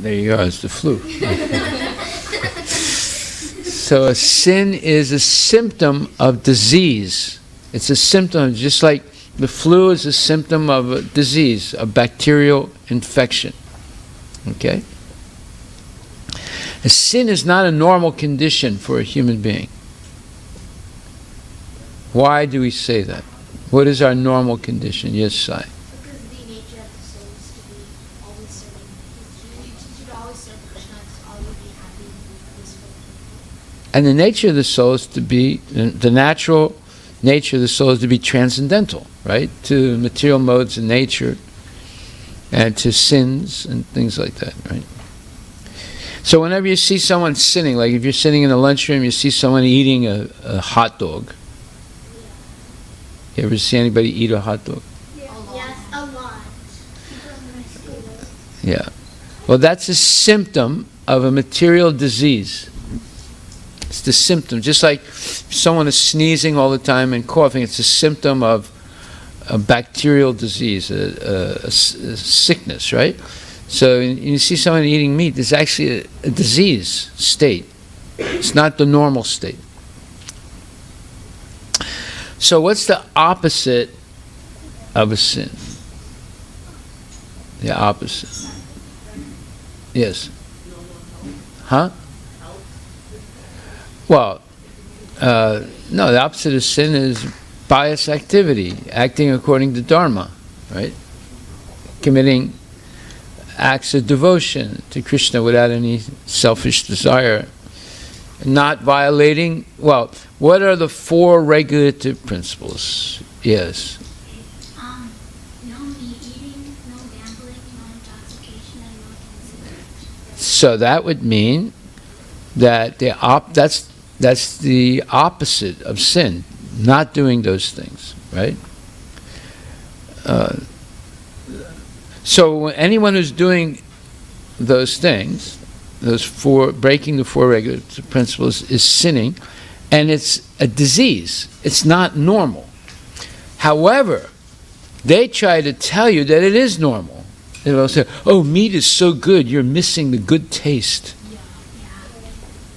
there you go, it's the flu. So a sin is a symptom of disease. It's a symptom, just like the flu is a symptom of a disease, a bacterial infection. Okay? A sin is not a normal condition for a human being. Why do we say that? What is our normal condition? Yes, Sai. Because the nature of the soul is to be always serving. You should always serve Krishna to always be happy and peaceful. And the nature of the soul is to be, the natural nature of the soul is to be transcendental, right? To material modes of nature and to sins and things like that, right? So whenever you see someone sinning, like if you're sitting in the lunchroom, you see someone eating a hot dog. You ever see anybody eat a hot dog? Yes, a lot. Yeah. Well, that's a symptom of a material disease. It's the symptom. Just like if someone is sneezing all the time and coughing, it's a symptom of a bacterial disease, a sickness, right? So you see someone eating meat, it's actually a disease state. It's not the normal state. So what's the opposite of a sin? The opposite. Yes. Huh? Well, no, the opposite of sin is pious activity, acting according to Dharma, right? Committing acts of devotion to Krishna without any selfish desire. Not violating, well, what are the 4 regulative principles? Yes. No meat eating, no gambling, no intoxication, and no consideration. So that would mean that that's the opposite of sin, not doing those things, right? So anyone who's doing those things, breaking the 4 regulative principles, is sinning, and it's a disease. It's not normal. However, they try to tell you that it is normal. They'll say, "Oh, meat is so good, you're missing the good taste." Yeah.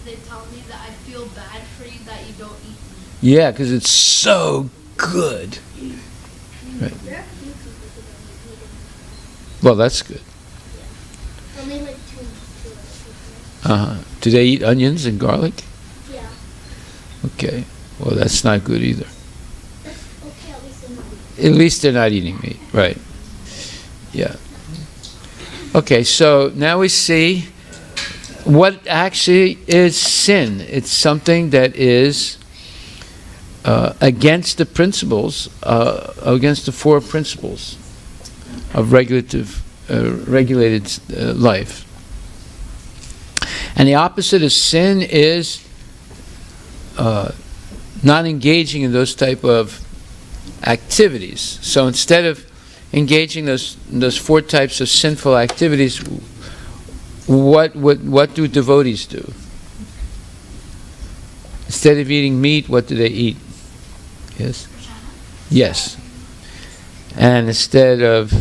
They tell me that I feel bad for you that you don't eat meat. Yeah, because it's so good. Right. Well, that's good. Only like 2. Do they eat onions and garlic? Yeah. Okay. Well, that's not good either. That's okay, at least they're not. At least they're not eating meat, right? Yeah. Okay, so now we see what actually is sin. It's something that is against the principles, against the 4 principles of regulated life. And the opposite of sin is not engaging in those type of activities. So instead of engaging those 4 types of sinful activities, what do devotees do? Instead of eating meat, what do they eat? Yes? Yes. And instead of,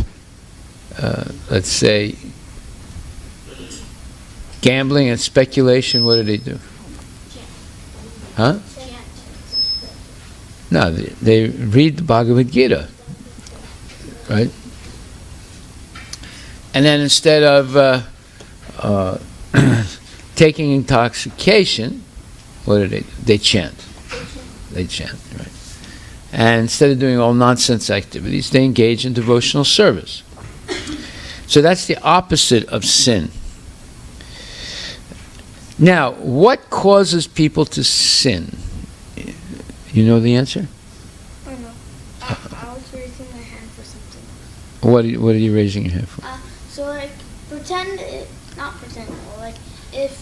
let's say, gambling and speculation, what do? Huh? No, they read the Bhagavad Gita, right? And then instead of taking intoxication, what do? They chant. They chant, right? And instead of doing all nonsense activities, they engage in devotional service. So that's the opposite of sin. Now, what causes people to sin? You know the answer? I know. I was raising my hand for something. What are you raising your hand for? So like, like if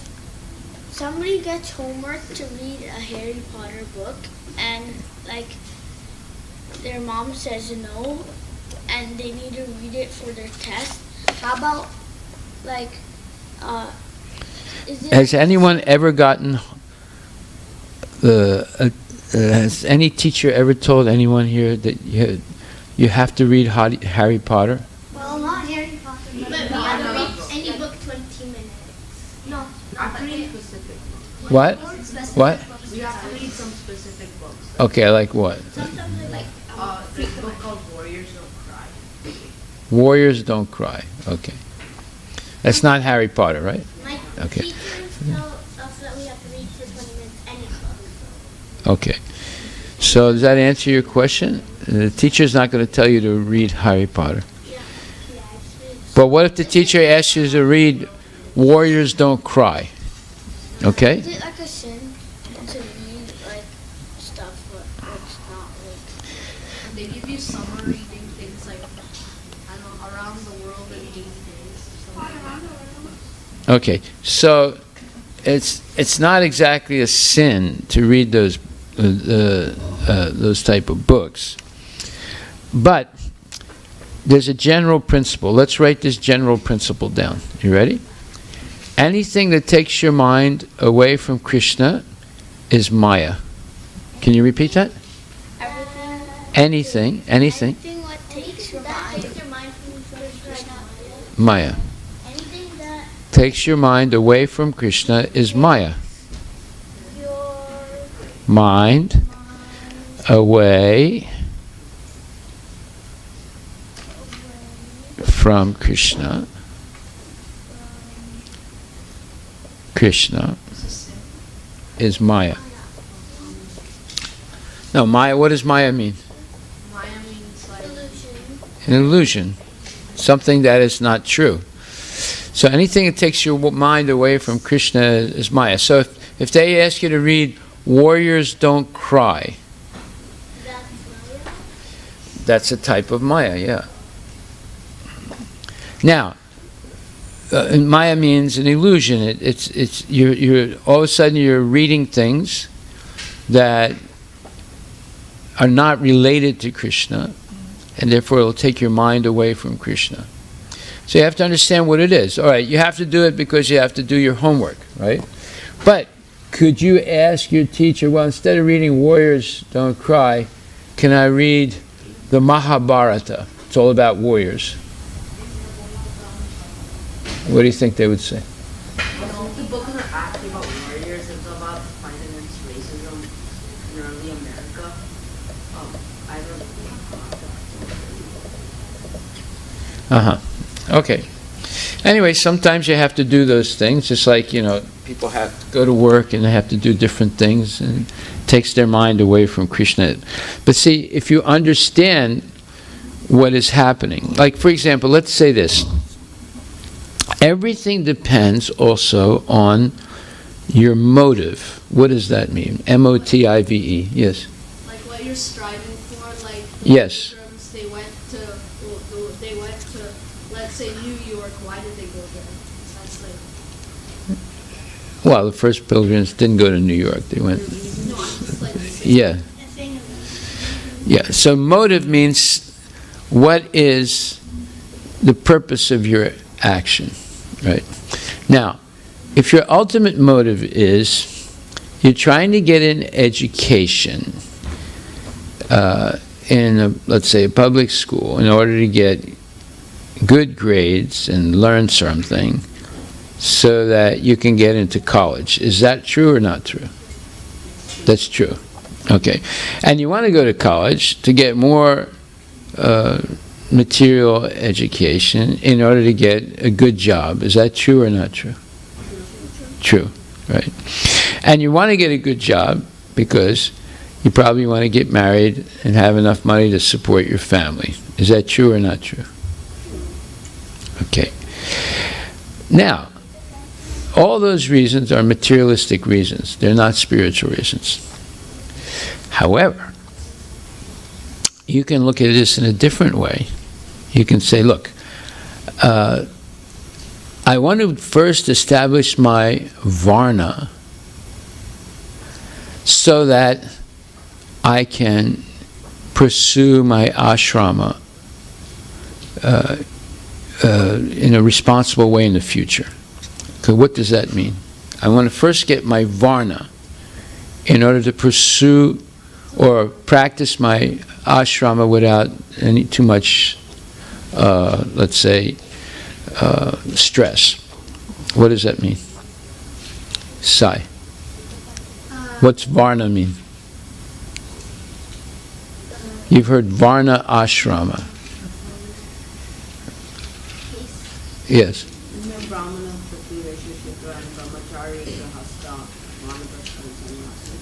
somebody gets homework to read a Harry Potter book and like their mom says no and they need to read it for their test, how about like, Has anyone ever gotten has any teacher ever told anyone here that you have to read Harry Potter? Well, not Harry Potter, but Any book 20 minutes. No, I read specific books. What? What? We have to read some specific books. Okay, like what? sometimes like There's a book called Warriors Don't Cry. Warriors Don't Cry. Okay. That's not Harry Potter, right? my Okay. teachers tell us that we have to read for 20 minutes any book. Okay. So does that answer your question? The teacher's not going to tell you to read Harry Potter. Yeah, actually. But what if the teacher asks you to read Warriors Don't Cry? Okay? Is it like a sin to read like stuff but it's not like And they give you summer reading things like, I don't know, around the world in 8 days. Something like that. Okay. So it's not exactly a sin to read those type of books. But there's a general principle. Let's write this general principle down. You ready? Anything that takes your mind away from Krishna is Maya. Can you repeat that? everything. Anything. Anything what takes your That mind. takes your mind from Krishna. Maya. Anything that Takes your mind away from Krishna is Maya. your Mind away from Krishna. Krishna is Maya. No, Maya, what does Maya mean? Maya means like, An illusion. Something that is not true. So anything that takes your mind away from Krishna is Maya. So if they ask you to read Warriors Don't Cry, that's a type of Maya, yeah. Now, Maya means an illusion. It's you're all of a sudden you're reading things that are not related to Krishna, and therefore it'll take your mind away from Krishna. So you have to understand what it is. All right, you have to do it because you have to do your homework, right? But could you ask your teacher, well, instead of reading Warriors Don't Cry, can I read the Mahabharata? It's all about warriors. What do you think they would say? The book is actually about warriors. It's about fighting against racism in early America. I don't Okay. Anyway, sometimes you have to do those things, just like, people have to go to work and they have to do different things, and it takes their mind away from Krishna. But see, if you understand what is happening, like, for example, let's say this. Everything depends also on your motive. What does that mean? M-O-T-I-V-E. Yes. like what you're striving for, like the Yes. pilgrims, they went to, let's say, New York. Why did they go there? That's like, Well, the first pilgrims didn't go to New York. They went. no, I'm just like, Yeah. Yeah. So motive means what is the purpose of your action, right? Now, if your ultimate motive is you're trying to get an education in, let's say, a public school in order to get good grades and learn something so that you can get into college, is that true or not true? That's true. Okay. And you want to go to college to get more material education in order to get a good job. Is that true or not true? True, right? And you want to get a good job because you probably want to get married and have enough money to support your family. Is that true or not true? Okay. Now, all those reasons are materialistic reasons. They're not spiritual reasons. However, you can look at this in a different way. You can say, look, I want to first establish my varna so that I can pursue my ashrama in a responsible way in the future. Okay, what does that mean? I want to first get my varna in order to pursue or practice my ashrama without any too much, let's say, stress. What does that mean? Sai. What's Varna mean? You've heard Varna Ashrama. Yes.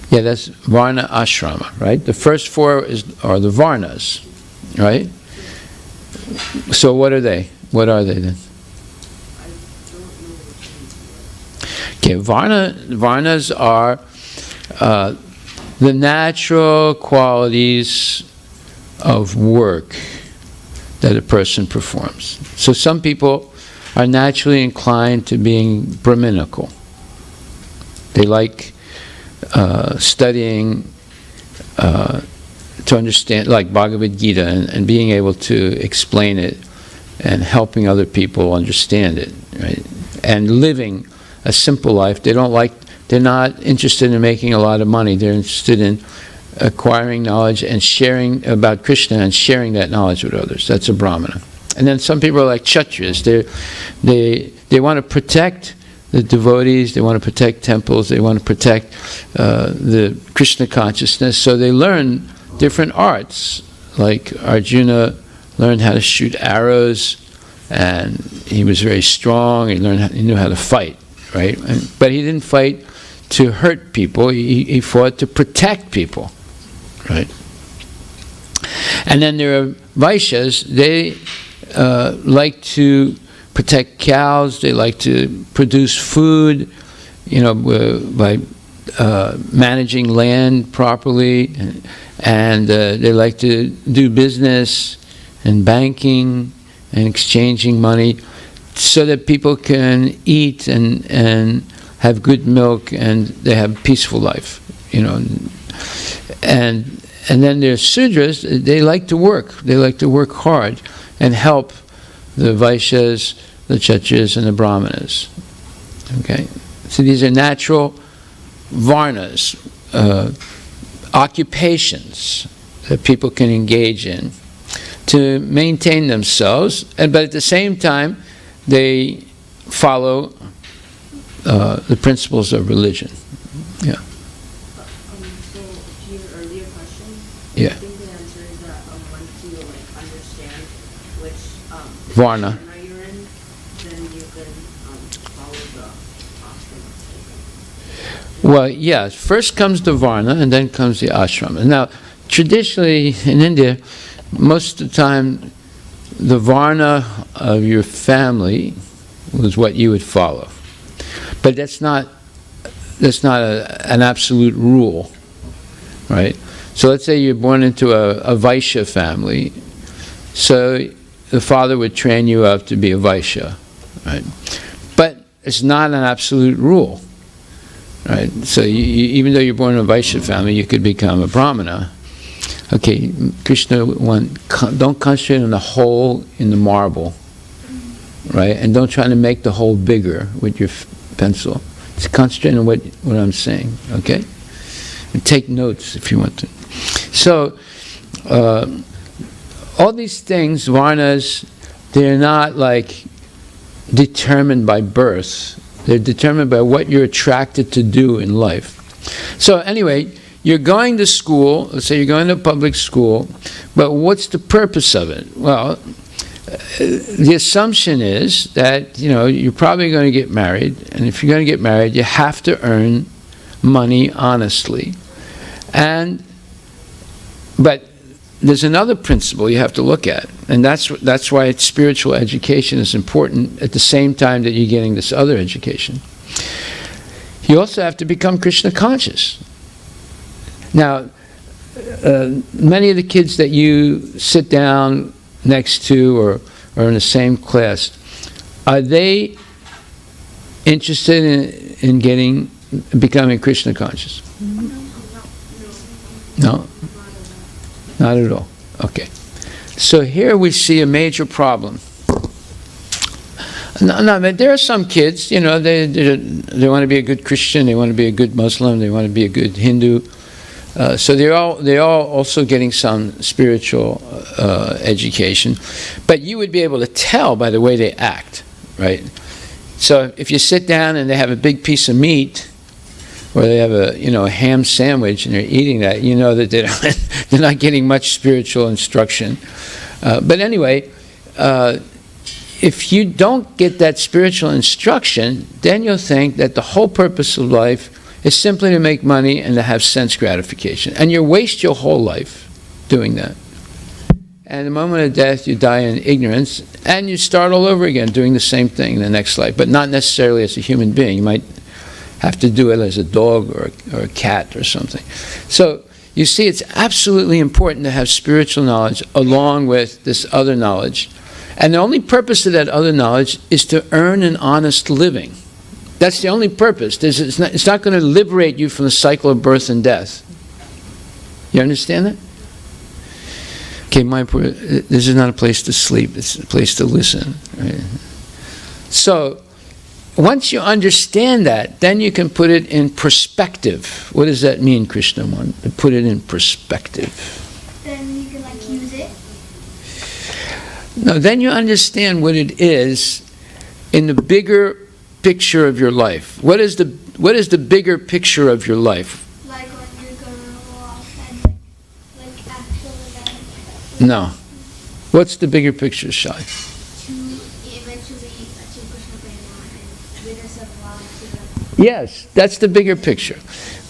Yeah, that's Varna Ashrama, right? The first four are the Varnas, right? So what are they? What are they then? Okay, Varnas are the natural qualities of work that a person performs. So some people are naturally inclined to being Brahminical. They like studying to understand, like Bhagavad Gita, and being able to explain it and helping other people understand it, right? And living a simple life. They're not interested in making a lot of money. They're interested in acquiring knowledge and sharing about Krishna and sharing that knowledge with others. That's a Brahmana. And then some people are like Kshatriyas. They want to protect the devotees, they want to protect temples, they want to protect the Krishna consciousness, so they learn different arts. Like Arjuna learned how to shoot arrows, and he was very strong, he knew how to fight, right? But he didn't fight to hurt people, he fought to protect people, right? And then there are Vaishyas, they like to protect cows, they like to produce food, by managing land properly, and they like to do business and banking and exchanging money so that people can eat and have good milk and they have a peaceful life, And then there's Sudras, they like to work hard and help the Vaishyas, the Kshatriyas, and the Brahmanas. Okay? So these are natural varnas, occupations that people can engage in to maintain themselves, but at the same time, they follow the principles of religion. Yeah. So, to your earlier question, Yeah. I think the answer is that once you understand which Varna. you're in, then you can follow the ashram. Well, yeah, first comes the Varna and then comes the ashrama. Now, traditionally in India, most of the time, the Varna of your family was what you would follow. But that's not an absolute rule, right? So let's say you're born into a Vaishya family, so the father would train you up to be a Vaishya, right? But it's not an absolute rule, right? So even though you're born in a Vaishya family, you could become a Brahmana. Okay, Krishna, don't concentrate on the hole in the marble, right? And don't try to make the hole bigger with your pencil. Just concentrate on what I'm saying, okay? And take notes if you want to. So, all these things, varnas, they're not like determined by birth. They're determined by what you're attracted to do in life. So anyway, you're going to school, let's say you're going to public school, but what's the purpose of it? Well, the assumption is that, you're probably going to get married, and if you're going to get married, you have to earn money honestly. But there's another principle you have to look at, and that's why spiritual education is important at the same time that you're getting this other education. You also have to become Krishna conscious. Now, many of the kids that you sit down next to or in the same class, are they interested in becoming Krishna conscious? No? Not at all. Okay. So here we see a major problem. No, but there are some kids, they want to be a good Christian, they want to be a good Muslim, they want to be a good Hindu. So they're all also getting some spiritual education, but you would be able to tell by the way they act, right? So if you sit down and they have a big piece of meat, or they have a ham sandwich and they're eating that, you know that they're not getting much spiritual instruction. But anyway, if you don't get that spiritual instruction, then you'll think that the whole purpose of life is simply to make money and to have sense gratification. And you waste your whole life doing that. And the moment of death, you die in ignorance, and you start all over again doing the same thing in the next life, but not necessarily as a human being. You might have to do it as a dog or a cat or something. So you see, it's absolutely important to have spiritual knowledge along with this other knowledge. And the only purpose of that other knowledge is to earn an honest living. That's the only purpose. It's not going to liberate you from the cycle of birth and death. You understand that? Okay, this is not a place to sleep. It's a place to listen. Right? So, once you understand that, then you can put it in perspective. What does that mean, Krishna? To put it in perspective. Then you can like use it. No, then you understand what it is in the bigger picture of your life. What is the bigger picture of your life? Like when you're gonna walk and like actually No. What's the bigger picture, Shai? to eventually achieve Krishna prema and rid us of love to the Yes, that's the bigger picture.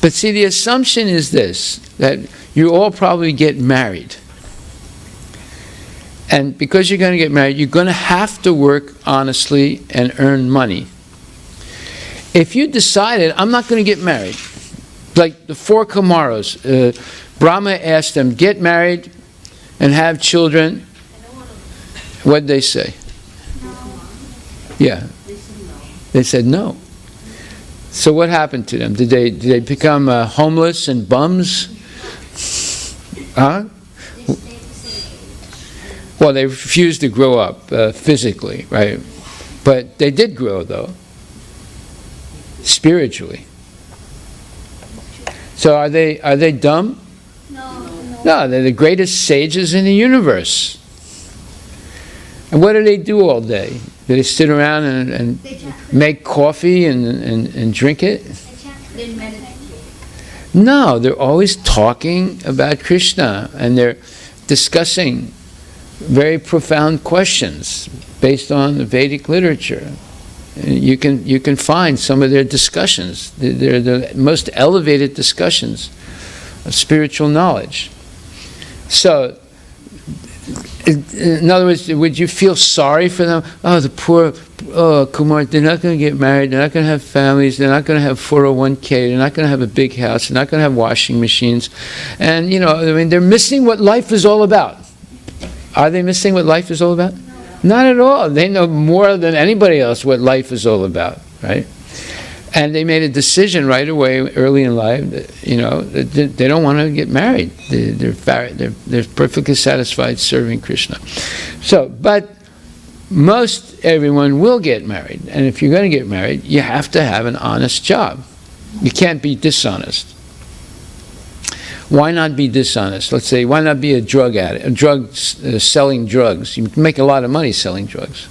But see, the assumption is this, that you all probably get married. And because you're going to get married, you're going to have to work honestly and earn money. If you decided, I'm not going to get married, like the 4 Kumaras, Brahma asked them, get married and have children. What did they say? Yeah. They said no. So what happened to them? Did they become homeless and bums? Huh? Well, they refused to grow up physically, right? But they did grow, though, spiritually. So are they dumb? No, they're the greatest sages in the universe. And what do they do all day? Do they sit around and make coffee and drink it? They meditate. No, they're always talking about Krishna, and they're discussing very profound questions based on the Vedic literature. You can find some of their discussions. They're the most elevated discussions of spiritual knowledge. So, in other words, would you feel sorry for them? Oh, the poor Kumar, they're not going to get married, they're not going to have families, they're not going to have 401k, they're not going to have a big house, they're not going to have washing machines. And, they're missing what life is all about. Are they missing what life is all about? No. Not at all. They know more than anybody else what life is all about, right? And they made a decision right away, early in life, that, they don't want to get married. They're perfectly satisfied serving Krishna. So, but most everyone will get married. And if you're going to get married, you have to have an honest job. You can't be dishonest. Why not be dishonest? Let's say, why not be a drug addict, selling drugs? You can make a lot of money selling drugs.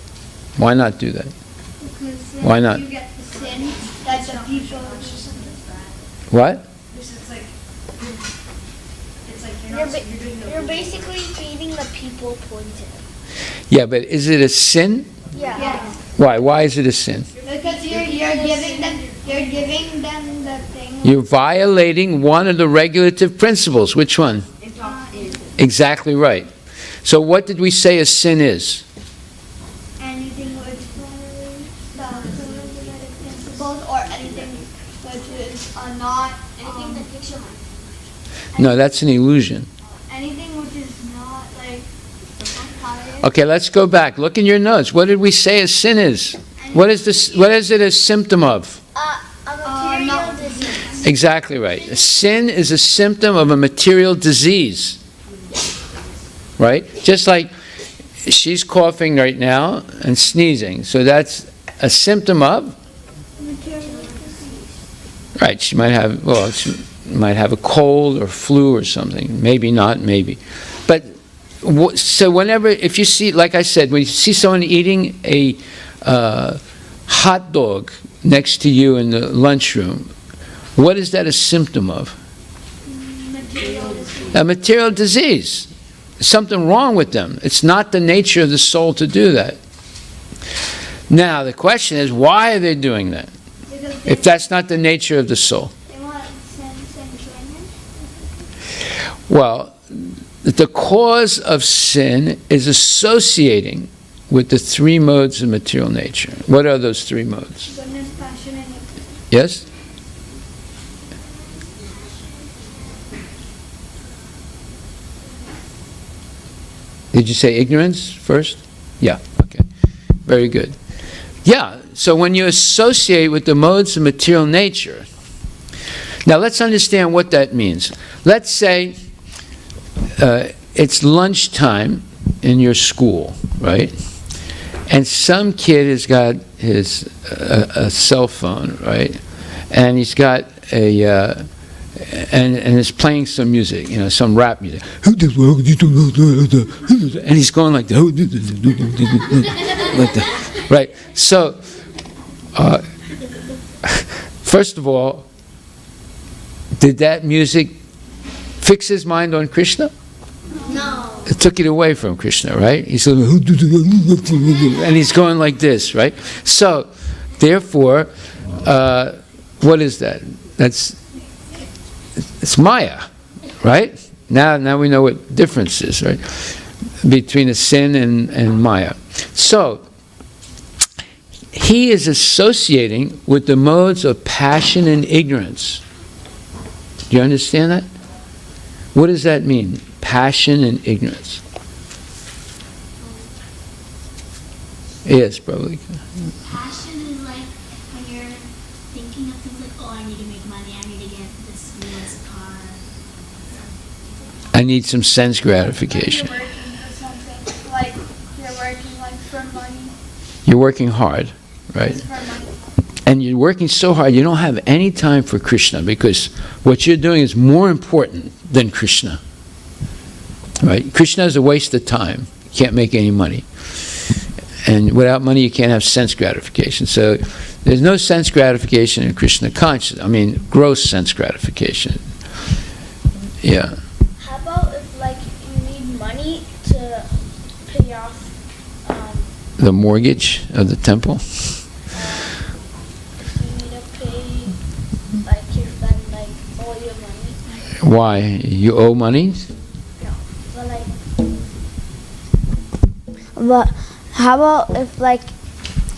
Why not do that? because Why not? you get the sin that the people What? You're basically feeding the people poison. Yeah, but is it a sin? Yeah. Why? Why is it a sin? because you're giving them the thing. You're violating one of the regulative principles. Which one? Exactly right. So what did we say a sin is? Anything which violates the regulative principles or anything which is not Anything that takes your mind. No, that's an illusion. anything which is not like pious. Okay, let's go back. Look in your notes. What did we say a sin is? What is this? What is it a symptom of? A material disease. Exactly right. A sin is a symptom of a material disease. Right? Just like she's coughing right now and sneezing. So that's a symptom of? Right. She might have a cold or flu or something. Maybe not, maybe. But so whenever, if you see, like I said, when you see someone eating a hot dog next to you in the lunchroom, what is that a symptom of? A material disease. Something wrong with them. It's not the nature of the soul to do that. Now, the question is, why are they doing that? If that's not the nature of the soul. They want sense enjoyment. Well, the cause of sin is associating with the three modes of material nature. What are those three modes? Goodness, passion, and ignorance. Yes? Did you say ignorance first? Yeah, okay. Very good. Yeah, so when you associate with the modes of material nature, now let's understand what that means. Let's say it's lunchtime in your school, right? And some kid has got his a cell phone, right? And he's got a and is playing some music, some rap music. And he's going like that. Like that. Right? So, first of all, did that music fix his mind on Krishna? No. It took it away from Krishna, right? He's and he's going like this, right? So, therefore, what is that? It's Maya, right? Now we know what difference is, right? Between a sin and Maya. So, he is associating with the modes of passion and ignorance. Do you understand that? What does that mean? Passion and ignorance. Yes, probably. Passion is like when you're thinking of things like, oh, I need to make money, I need to get this newest car. I need some sense gratification. You're working for something, like you're working like for money. You're working hard, right? Just for money. And you're working so hard, you don't have any time for Krishna because what you're doing is more important than Krishna. Right? Krishna is a waste of time. You can't make any money. And without money, you can't have sense gratification. So there's no sense gratification in Krishna consciousness. I mean, gross sense gratification. Yeah. How about if like you need money to pay off The mortgage of the temple. if you need to pay like your friend like all your money? Why? You owe money? But like but how about if like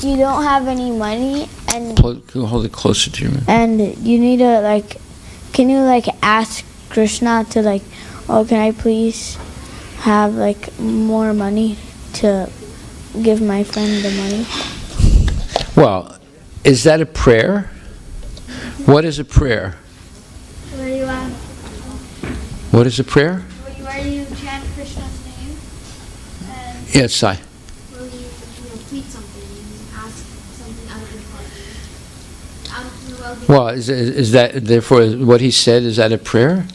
you don't have any money and Hold it closer to your mouth. and you need to like can you like ask Krishna to like, oh, can I please have like more money to give my friend the money? Well, is that a prayer? What is a prayer? Where you What is a prayer? where you chant Krishna's name and Yes, Sai. where you plead something, you ask something out of your heart. Out of your well-being. Well, is that therefore what he said? Is that a prayer?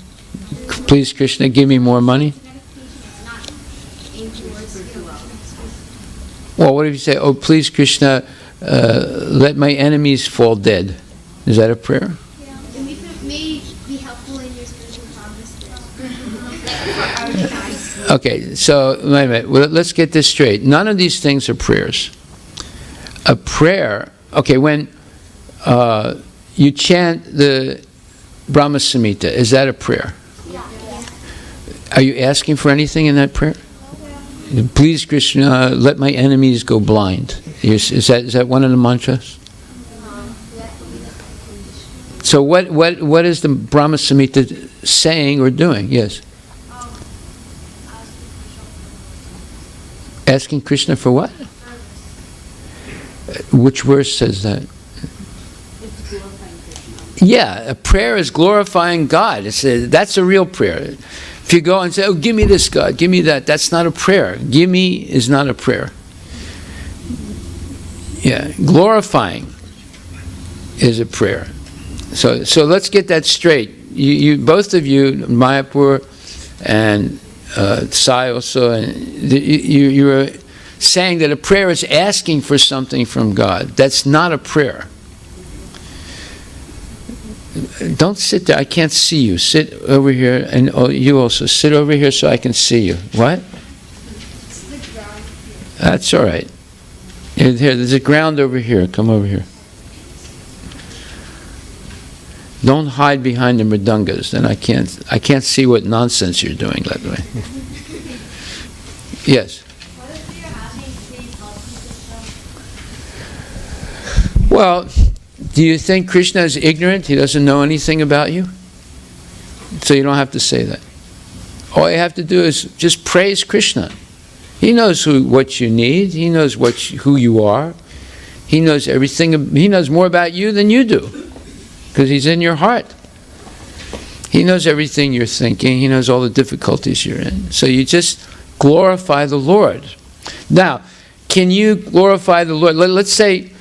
Please, Krishna, give me more money. It's not aimed towards you. Well, what if you say, "Oh, please, Krishna, let my enemies fall dead"? Is that a prayer? Yeah. It may be helpful in your spiritual progress. Okay, so wait a minute. Well, let's get this straight. None of these things are prayers. A prayer. Okay, when you chant the Brahma Samhita, is that a prayer? Are you asking for anything in that prayer? Please, Krishna, let my enemies go blind. Is that one of the mantras? So what is the Brahma Samhita saying or doing? Yes. Asking Krishna for what? Which verse says that? Yeah, a prayer is glorifying God. That's a real prayer. If you go and say, "Oh, give me this, God, give me that," that's not a prayer. Give me is not a prayer. Yeah, glorifying is a prayer. So let's get that straight. You both of you, Mayapur and Sai also, and saying that a prayer is asking for something from God. That's not a prayer. Don't sit there. I can't see you. Sit over here, and you also sit over here so I can see you. What? That's all right. Here, there's a ground over here. Come over here. Don't hide behind the mridungas. Then I can't see what nonsense you're doing that way. Yes. What if you're having three health system? Well, do you think Krishna is ignorant? He doesn't know anything about you? So you don't have to say that. All you have to do is just praise Krishna. He knows what you need. He knows who you are. He knows everything. He knows more about you than you do, because he's in your heart. He knows everything you're thinking. He knows all the difficulties you're in. So you just glorify the Lord. Now, can you glorify the Lord? Let's say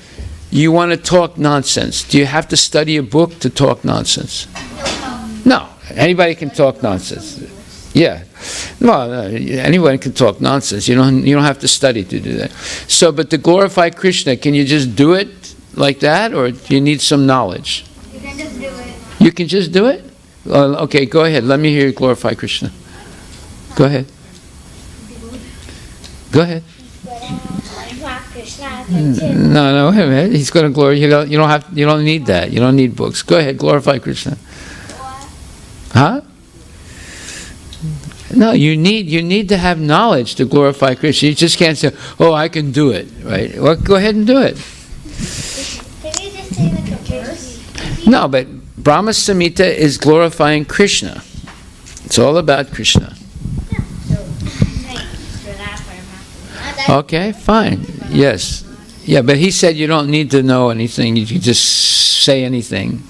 you want to talk nonsense. Do you have to study a book to talk nonsense? No. Anybody can talk nonsense. Yeah. Well, anyone can talk nonsense. You don't have to study to do that. So, but to glorify Krishna, can you just do it like that, or do you need some knowledge? You can just do it. You can just do it? Okay, go ahead. Let me hear you glorify Krishna. Go ahead. Go ahead. No, wait a minute. He's going to glorify. You don't need that. You don't need books. Go ahead, glorify Krishna. Huh? No, you need to have knowledge to glorify Krishna. You just can't say, "Oh, I can do it." Right? Well, go ahead and do it. Can you just say like a verse? No, but Brahma Samhita is glorifying Krishna. It's all about Krishna. Okay, fine. Yes. Yeah, but he said you don't need to know anything. You can just say anything.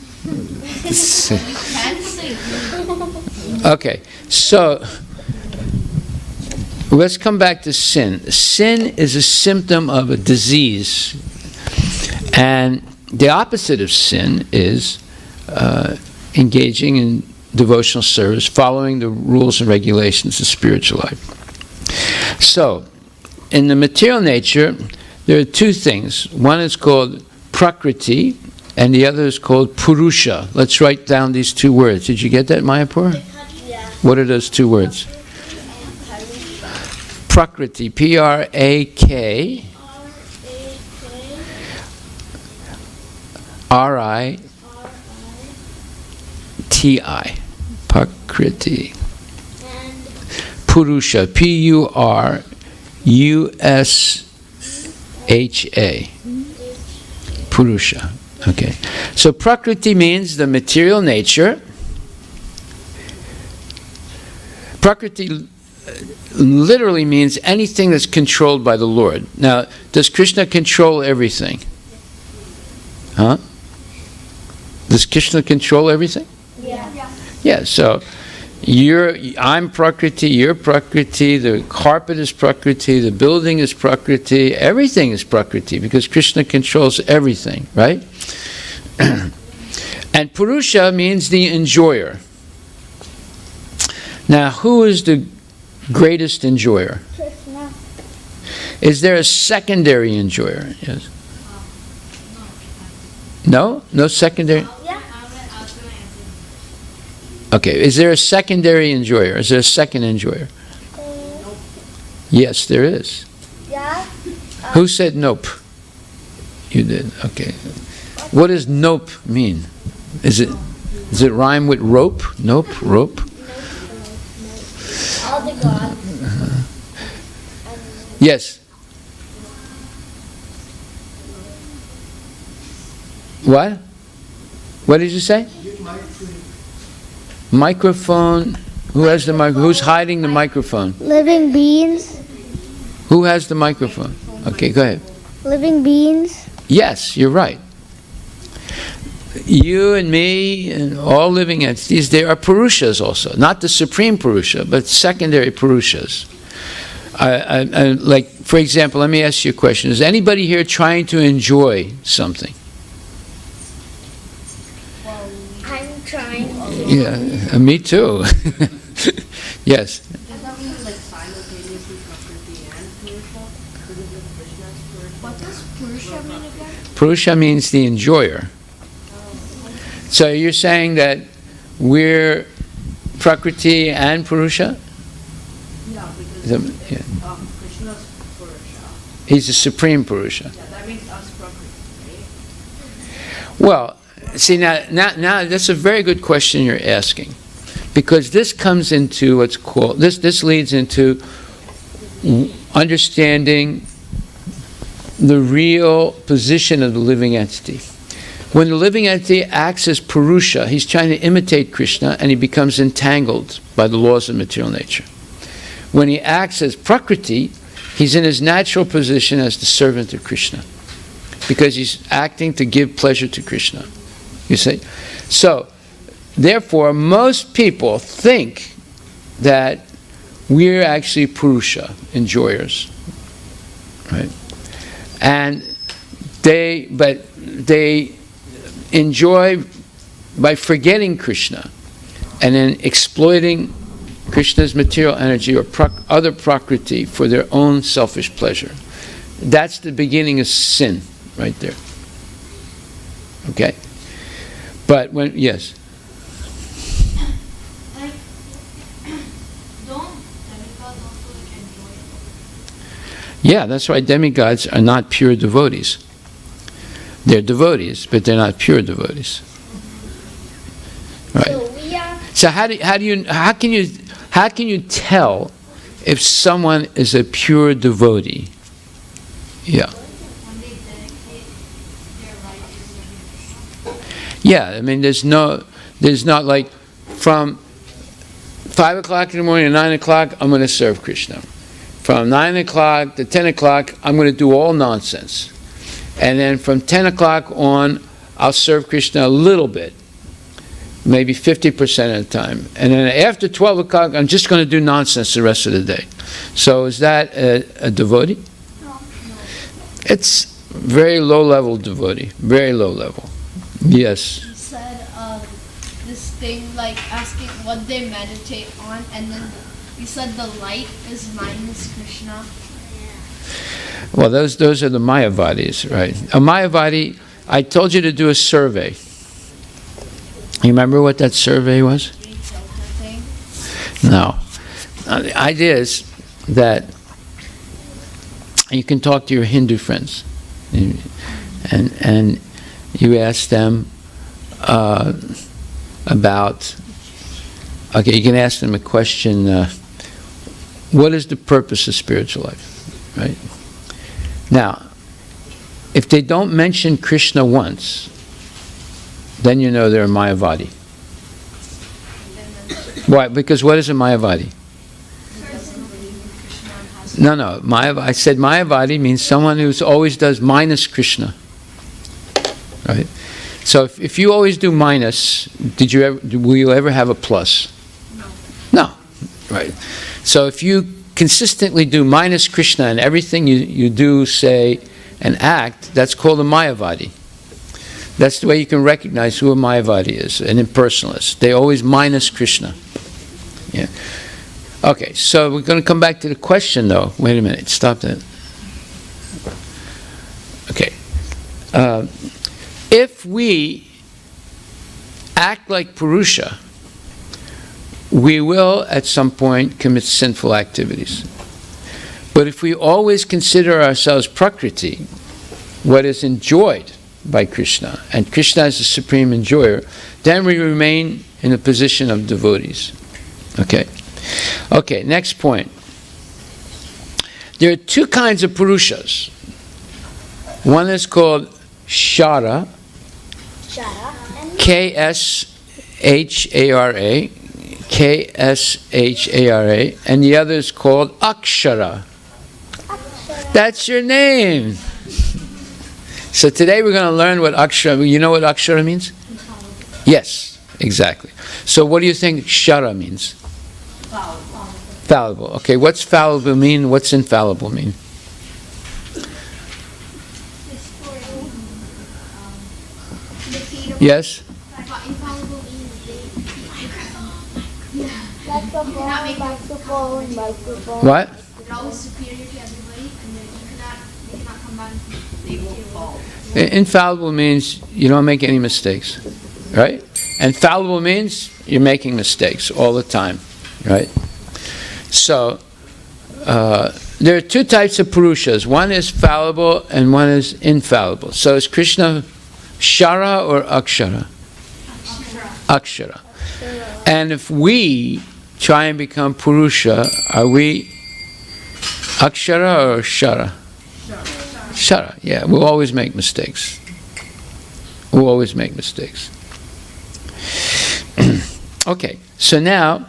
Okay, so let's come back to sin. Sin is a symptom of a disease. And the opposite of sin is engaging in devotional service, following the rules and regulations of spiritual life. So, in the material nature, there are two things. One is called prakriti, and the other is called purusha. Let's write down these two words. Did you get that, Mayapur? Yeah. What are those two words? Prakriti, P-R-A-K, R-I-T-I, prakriti. Purusha, P-U-R-U-S-H-A, Purusha. Okay. So prakriti means the material nature. Prakriti literally means anything that's controlled by the Lord. Now, does Krishna control everything? Huh? Does Krishna control everything? Yeah. Yeah, so I'm Prakriti, you're Prakriti, the carpet is Prakriti, the building is Prakriti, everything is Prakriti, because Krishna controls everything, right? And Purusha means the enjoyer. Now, who is the greatest enjoyer? Krishna. Is there a secondary enjoyer? Yes. No? No secondary? Yeah. Okay, is there a secondary enjoyer? Is there a second enjoyer? Yes, there is. Yeah. Who said nope? You did, okay. What does nope mean? Does it rhyme with rope? Nope, rope? All the gods. Yes. What? What did you say? Microphone. Who has the microphone? Who's hiding the microphone? Living beings. Who has the microphone? Okay, go ahead. Living beings. Yes, you're right. You and me and all living entities, they are Purushas also. Not the supreme Purusha, but secondary Purushas. Like, for example, let me ask you a question. Is anybody here trying to enjoy something? I'm trying to. Yeah, me too. Yes. Does that mean like simultaneously Prakriti and Purusha? Because if Purusha means the enjoyer. So you're saying that we're Prakriti and Purusha? Yeah, because Yeah. Krishna's Purusha. He's the supreme Purusha. Yeah, that makes us Prakriti, right? Well, see, now that's a very good question you're asking, because this comes into what's called, this leads into understanding the real position of the living entity. When the living entity acts as Purusha, he's trying to imitate Krishna, and he becomes entangled by the laws of material nature. When he acts as Prakriti, he's in his natural position as the servant of Krishna, because he's acting to give pleasure to Krishna. You see? So, therefore, most people think that we're actually Purusha, enjoyers. Right? And they enjoy by forgetting Krishna and then exploiting Krishna's material energy or other Prakriti for their own selfish pleasure. That's the beginning of sin right there. Okay? But when, yes? Like, don't demigods also like enjoy it? Yeah, that's why demigods are not pure devotees. They're devotees, but they're not pure devotees. Right. So we are. So how can you tell if someone is a pure devotee? Yeah. When they dedicate their life to serving. Yeah, I mean there's not like from 5 o'clock in the morning to 9 o'clock I'm going to serve Krishna. From 9 o'clock to 10 o'clock I'm going to do all nonsense. And then from 10 o'clock on, I'll serve Krishna a little bit, maybe 50% of the time. And then after 12 o'clock, I'm just going to do nonsense the rest of the day. So is that a devotee? No. It's very low-level devotee, very low level. Yes. He said this thing like asking what they meditate on, and then he said the light is minus Krishna. Well, those are the Mayavadis, right? A Mayavadi, I told you to do a survey. You remember what that survey was? No. The idea is that you can talk to your Hindu friends, and you ask them about. Okay, you can ask them a question. What is the purpose of spiritual life? Right. Now, if they don't mention Krishna once, then you know they're a Mayavadi. Why? Because what is a Mayavadi? No. I said Mayavadi means someone who always does minus Krishna. Right? So if you always do minus, will you ever have a plus? No. Right. So if you consistently do minus Krishna in everything you do, say, and act, that's called a Mayavadi. That's the way you can recognize who a Mayavadi is, an impersonalist. They always minus Krishna. Yeah. Okay, so we're going to come back to the question, though. Wait a minute, stop that. Okay. If we act like Purusha, we will, at some point, commit sinful activities. But if we always consider ourselves Prakriti, what is enjoyed by Krishna, and Krishna is the supreme enjoyer, then we remain in a position of devotees. Okay? Okay, next point. There are two kinds of Purushas. One is called Shara, K-S-H-A-R-A, K-S-H-A-R-A, and the other is called Akshara. That's your name. So today we're going to learn what Akshara, you know what Akshara means? Yes, exactly. So what do you think Shara means? Fallible. Okay, what's fallible mean? What's infallible mean? Yes? Infallible means What? they're always superior to everybody, and they cannot come back they won't fall. Infallible means you don't make any mistakes, right? And fallible means you're making mistakes all the time, right? So, there are two types of Purushas. One is fallible and one is infallible. So is Krishna Shara or Akshara? Akshara. And if we try and become Purusha, are we Akshara or Shara? Shara, yeah. We'll always make mistakes. We'll always make mistakes. Okay, so now,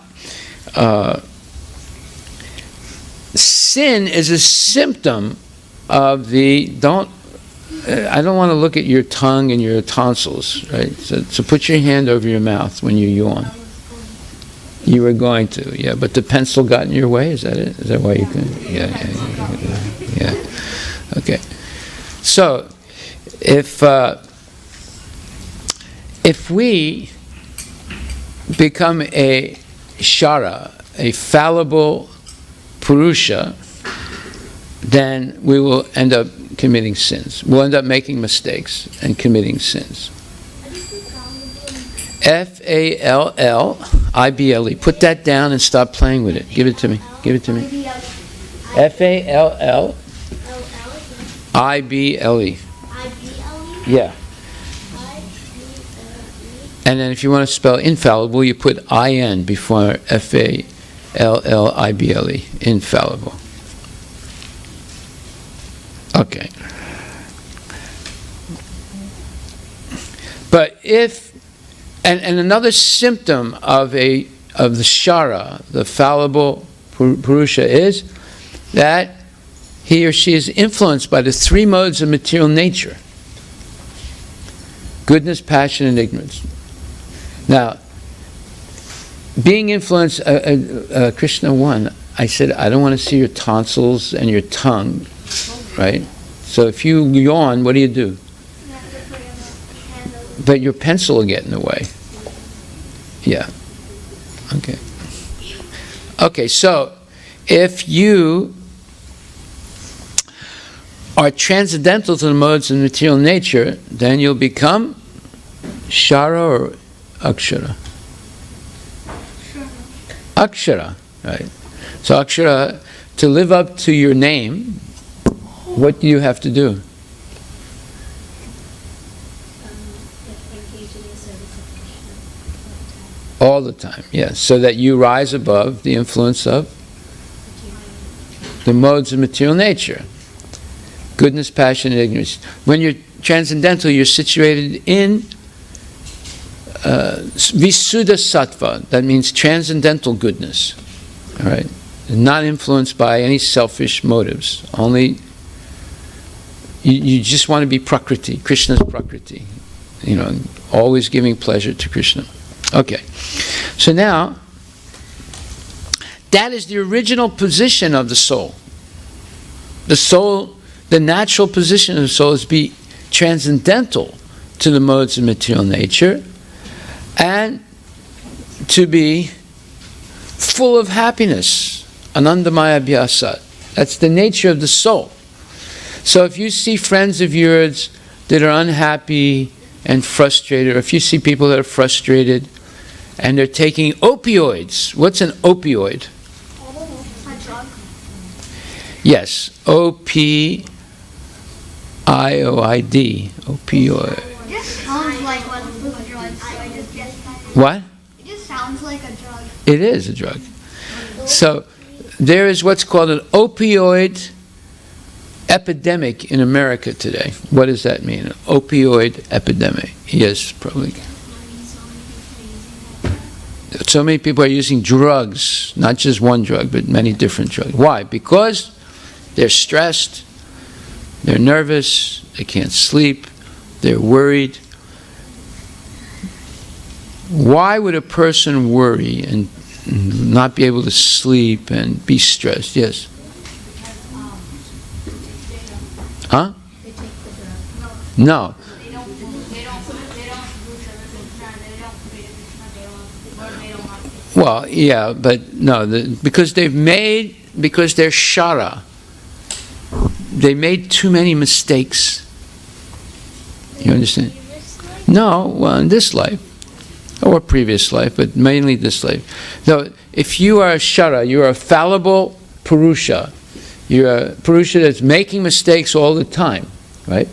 sin is a symptom of the, I don't want to look at your tongue and your tonsils, right? So put your hand over your mouth when you yawn. You were going to, yeah, but the pencil got in your way, is that it? Is that why you couldn't? Yeah. Okay. So, if we become a Shara, a fallible Purusha, then we will end up committing sins. We'll end up making mistakes and committing sins. F-A-L-L-I-B-L-E. Put that down and stop playing with it. Give it to me. Give it to me. F-A-L-L-I-B-L-E. Yeah. And then if you want to spell infallible, you put I-N before F-A-L-L-I-B-L-E. Infallible. Okay. But if, and another symptom of the Shara, the fallible Purusha, is that he or she is influenced by the three modes of material nature: goodness, passion, and ignorance. Now, being influenced, Krishna 1, I said, I don't want to see your tonsils and your tongue, right? So if you yawn, what do? But your pencil will get in the way. Yeah. Okay. Okay, so if you are transcendental to the modes of material nature, then you'll become Shara or Akshara. Akshara, right? So Akshara, to live up to your name, what do you have to do? All the time, yes. So that you rise above the influence of the modes of material nature. Goodness, passion, and ignorance. When you're transcendental, you're situated in Visuddha Sattva. That means transcendental goodness. All right? Not influenced by any selfish motives. Only, you just want to be Prakriti, Krishna's Prakriti. You know, always giving pleasure to Krishna. Okay. So now, that is the original position of the soul. The soul, the natural position of the soul is to be transcendental to the modes of material nature and to be full of happiness, anandamaya abhyasat. That's the nature of the soul. So if you see friends of yours that are unhappy and frustrated, or if you see people that are frustrated and they're taking opioids, what's an opioid? A drug. Yes, O-P-I-O-I-D, opioid. It just sounds like one of those drugs, so I just guessed that. What? It just sounds like a drug. It is a drug. So there is what's called an opioid epidemic in America today. What does that mean? An opioid epidemic. Yes, probably. So many people are using drugs, not just one drug, but many different drugs. Why? Because they're stressed, they're nervous, they can't sleep, they're worried. Why would a person worry and not be able to sleep and be stressed? Yes? Huh? No. Well, yeah, but no, because they're Shara. They made too many mistakes You understand? Previous life? No, well, in this life, or previous life, but mainly this life. So, if you are a shara, you're a fallible purusha. You're a purusha that's making mistakes all the time, right?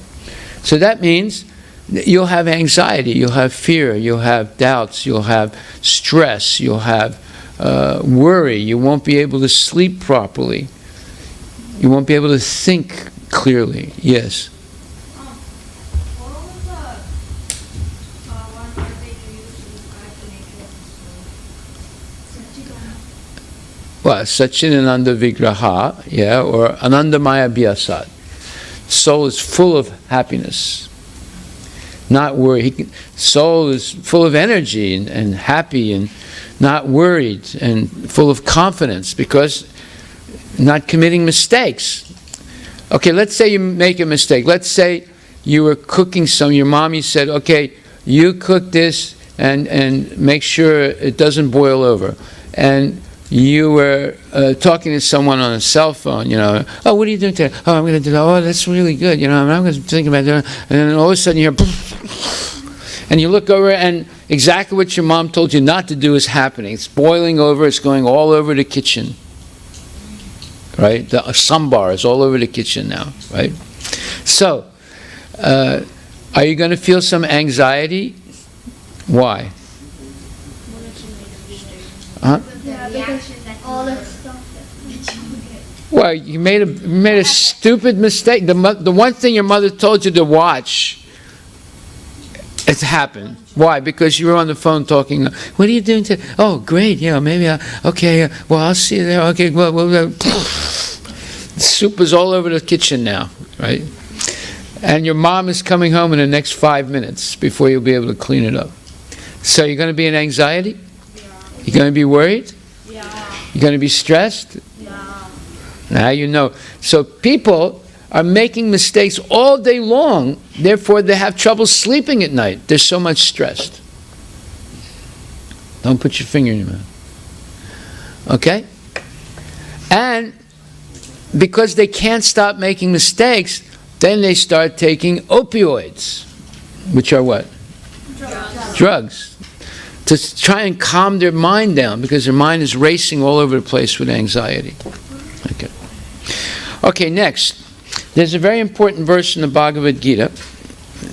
So that means that you'll have anxiety, you'll have fear, you'll have doubts, you'll have stress, you'll have worry. You won't be able to sleep properly. You won't be able to think clearly. Yes. What was the one word they used to describe the nature of the soul? Well, Satchidananda Vigraha, yeah, or Anandamaya Bhyasat. Soul is full of happiness, not worried. Soul is full of energy and happy and not worried and full of confidence because not committing mistakes. Okay, let's say you make a mistake. Let's say you were cooking your mommy said, okay, you cook this and make sure it doesn't boil over. And you were talking to someone on a cell phone, oh, what are you doing today? Oh, I'm going to do that. Oh, that's really good. I'm going to think about doing it. And then all of a sudden you hear, and you look over and exactly what your mom told you not to do is happening. It's boiling over. It's going all over the kitchen. Right? The sambar is all over the kitchen now. Right? So, are you going to feel some anxiety? Why? Huh? Yeah, because all that stuff that you get. Well, you made a stupid mistake. The one thing your mother told you to watch, it's happened. Why? Because you were on the phone talking. What are you doing today? Oh, great. Maybe okay. Well, I'll see you there. Okay. Well, soup is all over the kitchen now, right? And your mom is coming home in the next 5 minutes before you'll be able to clean it up. So you're going to be in anxiety? You're going to be worried? Yeah. You're going to be stressed? Yeah. Now you know. So people are making mistakes all day long, therefore they have trouble sleeping at night. They're so much stressed. Don't put your finger in your mouth. Okay? And because they can't stop making mistakes, then they start taking opioids, which are what? Drugs. To try and calm their mind down because their mind is racing all over the place with anxiety. Okay. Okay, next. There's a very important verse in the Bhagavad Gita.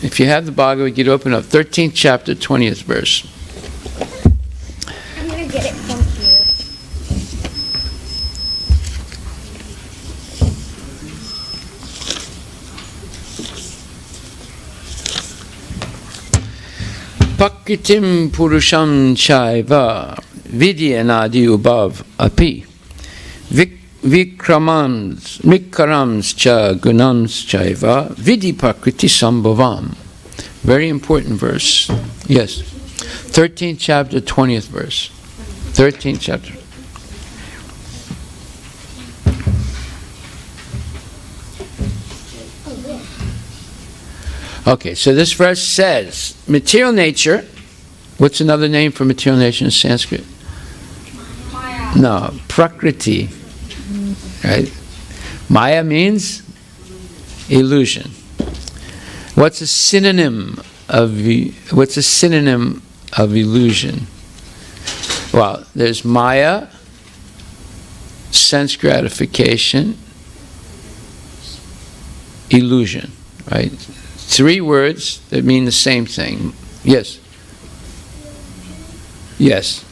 If you have the Bhagavad Gita, open up 13th chapter, 20th verse. I'm going to get it from here. Pakritim purusham chaiva vidyanadi ubav api vikrams cha gunams chaiva vidi prakriti sambhavam. Very important verse. Yes. 13th chapter, 20th verse. 13th chapter. Okay, so this verse says, material nature, what's another name for material nature in Sanskrit? Maya. No, prakriti. Right? Maya means illusion. What's a synonym of illusion? Well, there's Maya, sense gratification, illusion, right? 3 words that mean the same thing. Yes? Yes.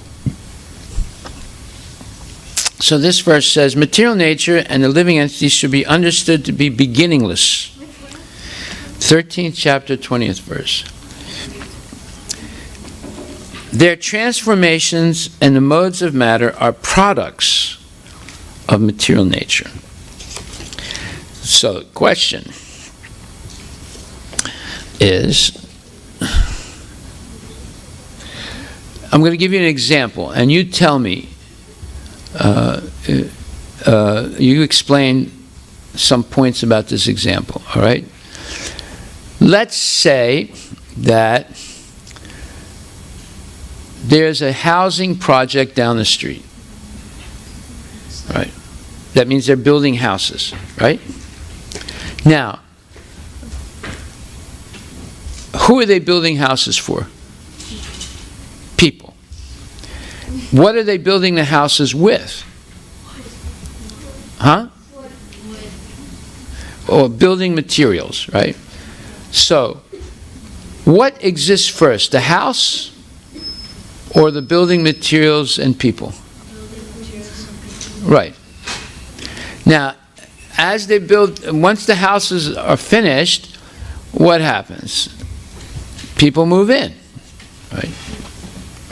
So this verse says, material nature and the living entities should be understood to be beginningless. 13th chapter, 20th verse. Their transformations and the modes of matter are products of material nature. So, question is, I'm going to give you an example, and you tell me, you explain some points about this example, all right? Let's say that there's a housing project down the street, right? That means they're building houses, right? Now, Who are they building houses for? People. What are they building the houses with? Huh? Or building materials, right? So, what exists first, the house or the building materials and people? Right. Now, as they build, once the houses are finished, what happens? People move in, right?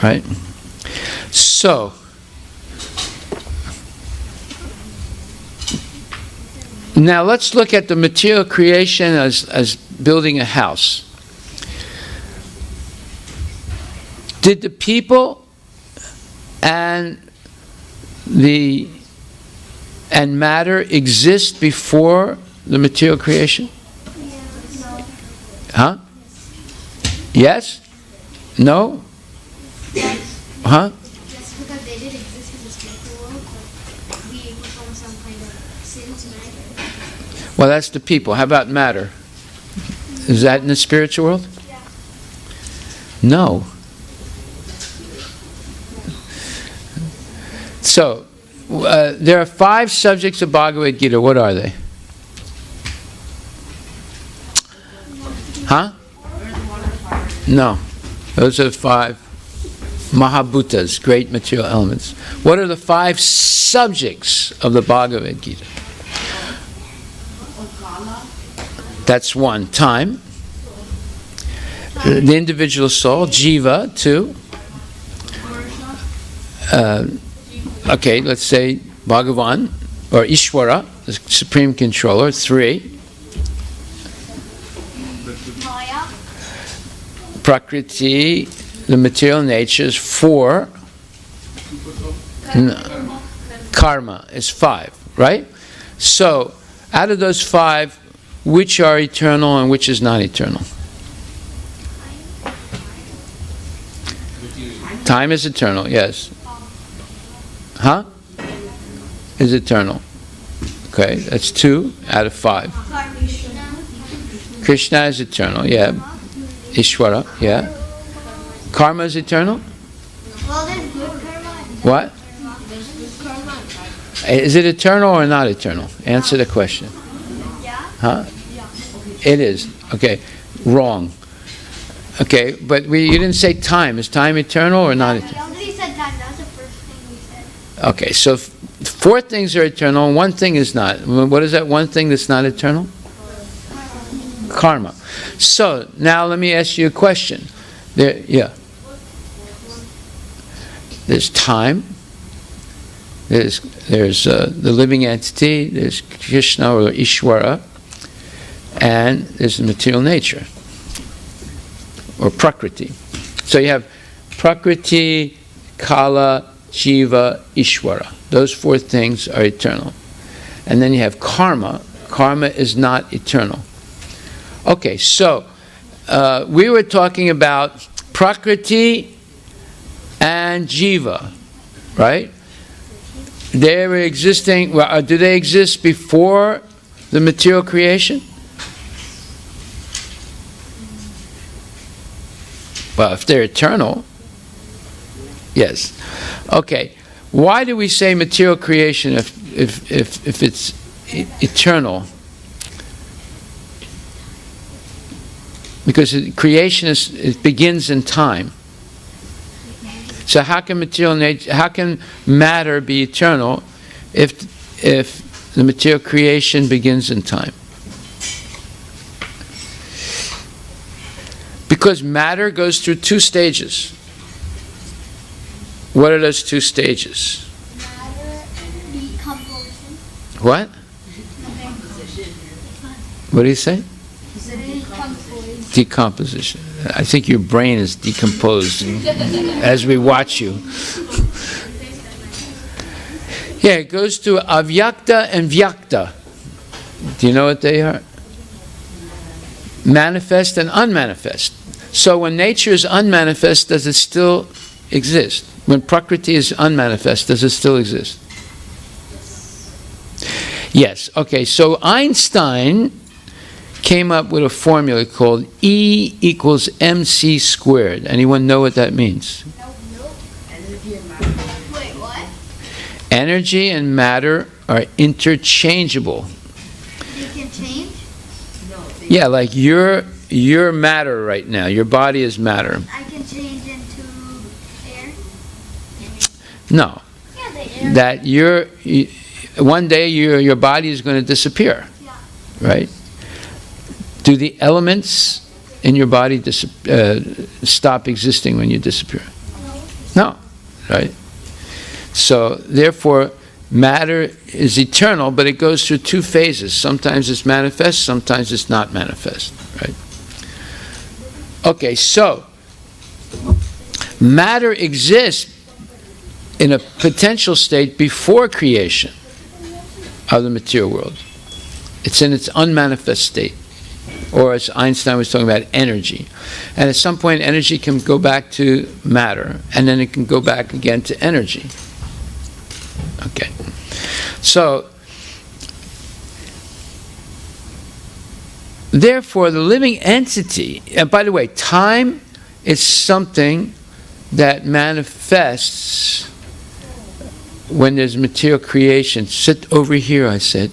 Right? So, now let's look at the material creation as building a house. Did the people and matter exist before the material creation? Huh? Yes? No? Huh? Just because they did exist in the spiritual world, but we perform some kind of sin to matter. Well, that's the people. How about matter? Is that in the spiritual world? Yeah. No. So, there are 5 subjects of Bhagavad Gita. What are they? Huh? No. Those are 5 Mahabhutas, great material elements. What are the 5 subjects of the Bhagavad Gita? That's 1. Time. The individual soul. Jiva, 2. Okay, let's say Bhagavan, or Ishvara, the Supreme Controller, 3. Maya. Prakriti, the material natures, 4. No. Karma is 5, right? So, out of those 5, which are eternal and which is not eternal? Time is eternal, yes. Huh? Is eternal. Okay, that's 2 out of 5. Krishna is eternal, yeah. Ishvara, yeah. Karma is eternal? Well, there's good karma. What? Is it eternal or not eternal? Answer the question. Yeah. Huh? It is. Okay, wrong. Okay, but you didn't say time. Is time eternal or not eternal? We already said that. That was the first thing we said. Okay, so 4 things are eternal and 1 thing is not. What is that one thing that's not eternal? Karma. So, now let me ask you a question. There's time. There's the living entity. There's Krishna or Ishvara. And there's the material nature. Or Prakriti. So you have Prakriti, Kala, Jiva, Ishvara. Those 4 things are eternal. And then you have Karma. Karma is not eternal. Okay, so we were talking about Prakriti and Jiva, right? They were existing, do they exist before the material creation? Well, if they're eternal, yes. Okay, why do we say material creation if it's eternal? Because creation it begins in time. So how can matter be eternal if the material creation begins in time? Because matter goes through 2 stages. What are those 2 stages? Matter, decomposition. What? What do you say? Decomposition. I think your brain is decomposed as we watch you. Yeah, it goes to avyakta and vyakta. Do you know what they are? Manifest and unmanifest. So when nature is unmanifest, does it still exist? When Prakriti is unmanifest, does it still exist? Yes. Okay, so Einstein came up with a formula called E equals mc squared. Anyone know what that means? Wait, what? Energy and matter are interchangeable. They can change? Yeah, like you're matter right now. Your body is matter. I can change into air? No. Yeah, the air. That one day your body is going to disappear. Yeah. Right? Do the elements in your body stop existing when you disappear? No. Right? So, therefore, matter is eternal, but it goes through two phases. Sometimes it's manifest, sometimes it's not manifest. Right? Okay, so, matter exists in a potential state before creation of the material world. It's in its unmanifest state. Or as Einstein was talking about, energy. And at some point, energy can go back to matter, and then it can go back again to energy. Okay. So, therefore, the living entity, and by the way, time is something that manifests when there's material creation. Sit over here, I said.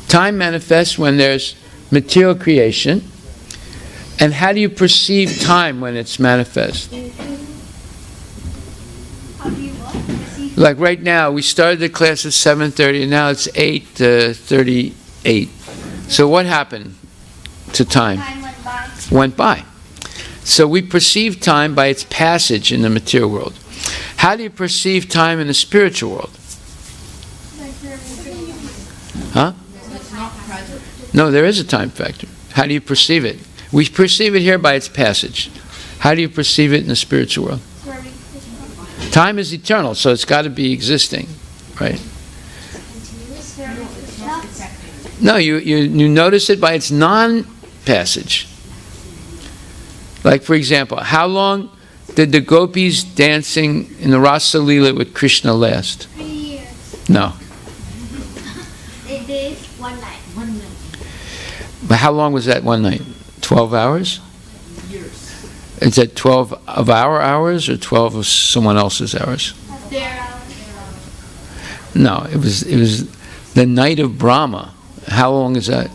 Time manifests when there's material creation. And how do you perceive time when it's manifest? How do you what? Like right now, we started the class at 7:30, and now it's 8:38. So what happened to time? Time went by. Went by. So we perceive time by its passage in the material world. How do you perceive time in the spiritual world? Huh? No, there is a time factor. How do you perceive it? We perceive it here by its passage. How do you perceive it in the spiritual world? Time is eternal, so it's got to be existing, right? No, you notice it by its non-passage. Like, for example, how long did the gopis dancing in the Rasa Leela with Krishna last? 3 years. No. 8 days, 1 night. But how long was that one night? 12 hours? Years. Is that 12 of our hours or 12 of someone else's hours? No, it was the night of Brahma. How long is that? It's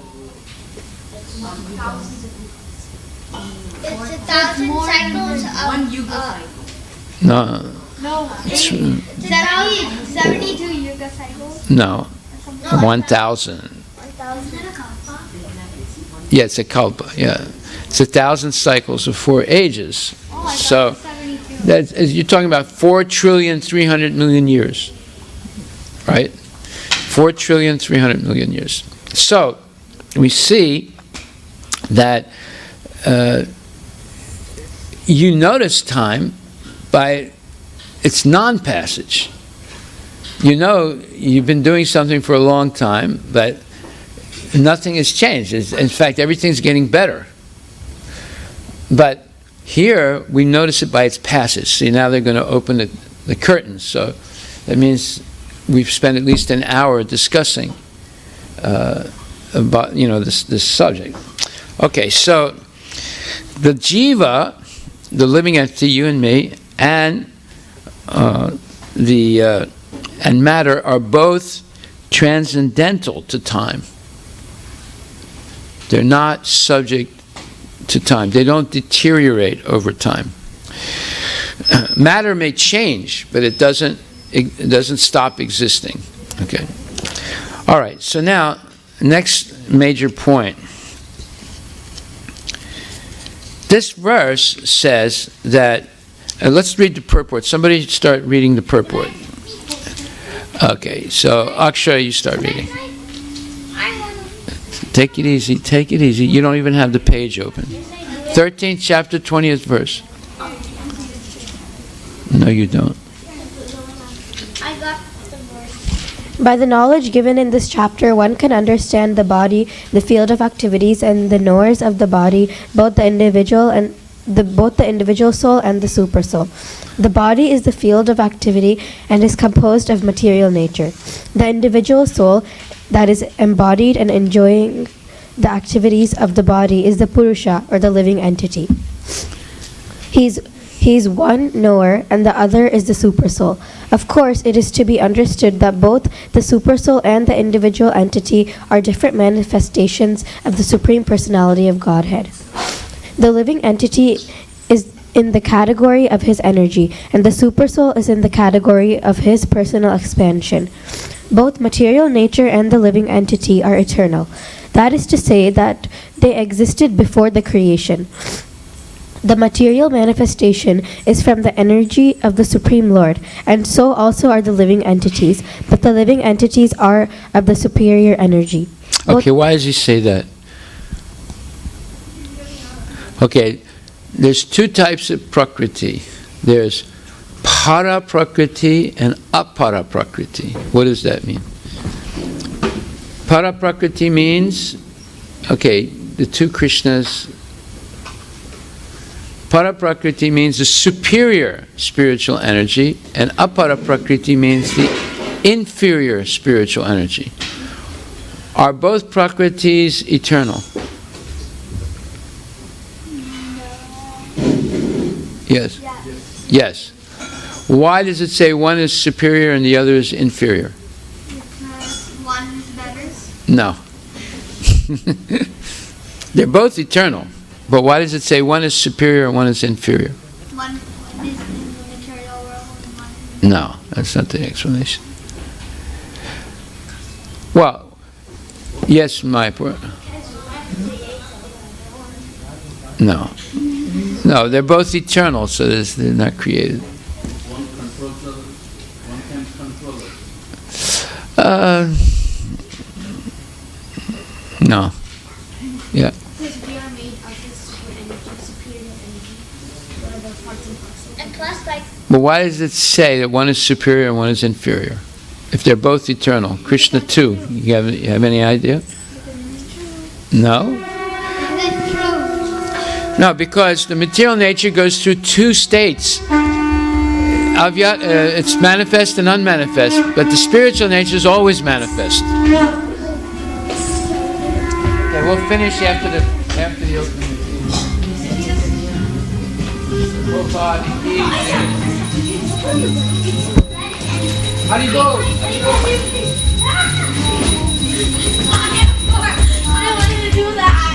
1,000 cycles of... One yuga cycle. No, No, it's, 72 yuga cycles. no, No, 1,000. 1,000 and a kalpa. Yeah, it's a kalpa, yeah. It's 1,000 cycles of 4 ages. Oh, I So, thought it was 72. you're talking about 4,300,000,000 years, right? 4,300,000,000 years. So, we see that you notice time by its non-passage. You know you've been doing something for a long time, but nothing has changed. In fact, everything's getting better. But here, we notice it by its passage. See, now they're going to open the curtains. So that means we've spent at least an hour discussing about, this subject. Okay, so the jiva, the living entity, you and me, and and matter are both transcendental to time. They're not subject to time. They don't deteriorate over time. Matter may change, but it doesn't stop existing. Okay. All right. So now, next major point. This verse says that. Let's read the purport. Somebody start reading the purport. Okay. So Akshay, you start reading. Take it easy. Take it easy. You don't even have the page open. 13th chapter, 20th verse. No, you don't. I got the verse. By the knowledge given in this chapter, one can understand the body, the field of activities, and the knowers of the body, both the individual soul and the super soul. The body is the field of activity and is composed of material nature. The individual soul that is embodied and enjoying the activities of the body is the Purusha, or the living entity. He's one knower and the other is the supersoul. Of course, it is to be understood that both the supersoul and the individual entity are different manifestations of the Supreme Personality of Godhead. The living entity is in the category of his energy, and the supersoul is in the category of his personal expansion. Both material nature and the living entity are eternal. That is to say that they existed before the creation. The material manifestation is from the energy of the Supreme Lord, and so also are the living entities, but the living entities are of the superior energy. Okay, why does he say that? Okay, there's two types of prakriti. There's para prakriti and apara prakriti. What does that mean? Para prakriti means, okay, the two Krishnas. Para prakriti means the superior spiritual energy, and apara prakriti means the inferior spiritual energy. Are both prakritis eternal? Yes. Yes. Why does it say one is superior and the other is inferior? Because one is better. No. They're both eternal. But why does it say one is superior and one is inferior? One is in the material world and one is No, that's not the explanation. Well, yes, Mayapur. No. No, they're both eternal, so they're not created. One controls the other, one can control it. No. Yeah. because we are made of this super energy, superior energy. What are the parts and parcels? And plus, like, But why does it say that one is superior and one is inferior? If they're both eternal. Krishna too. You have any idea? No? No, because the material nature goes through two states. It's manifest and unmanifest, but the spiritual nature is always manifest. Okay, we'll finish after the opening. I wanted to do that.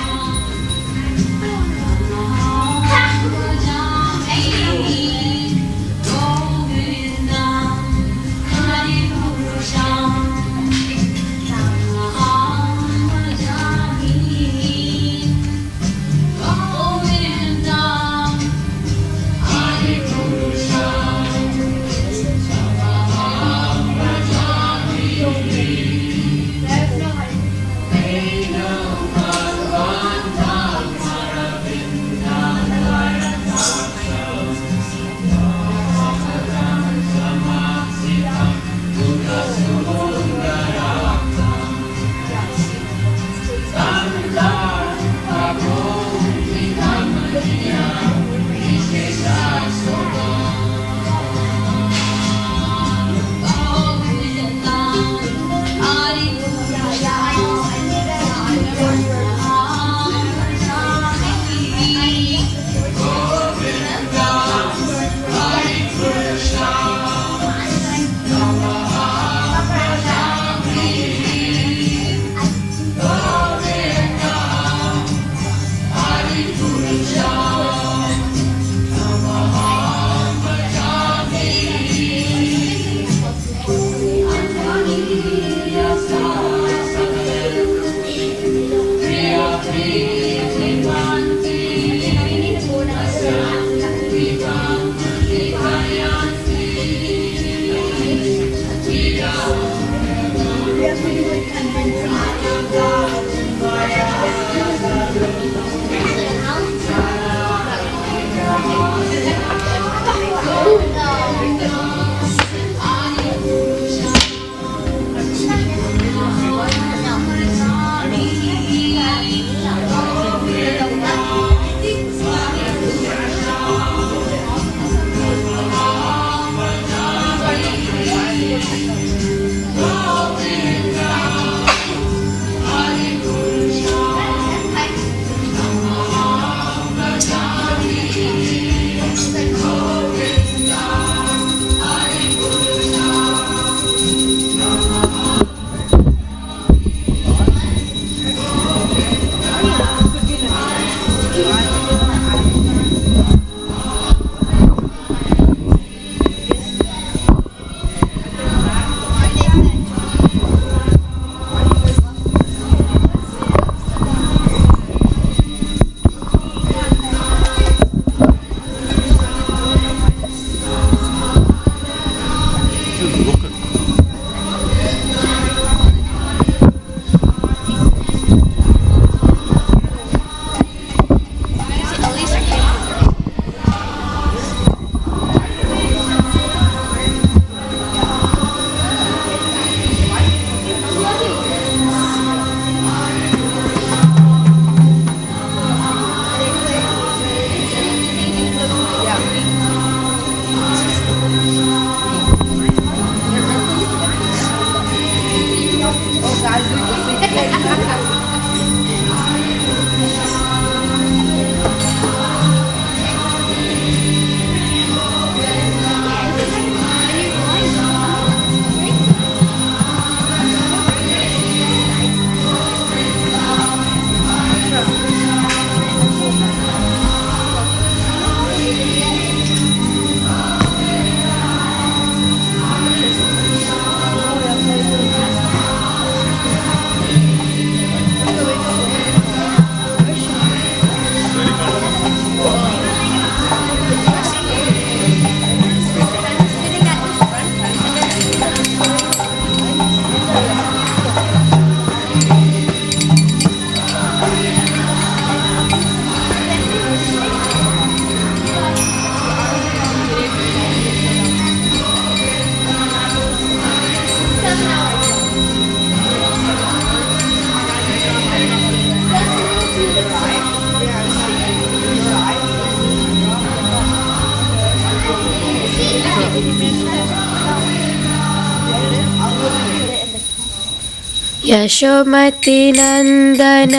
Yashomati नंदन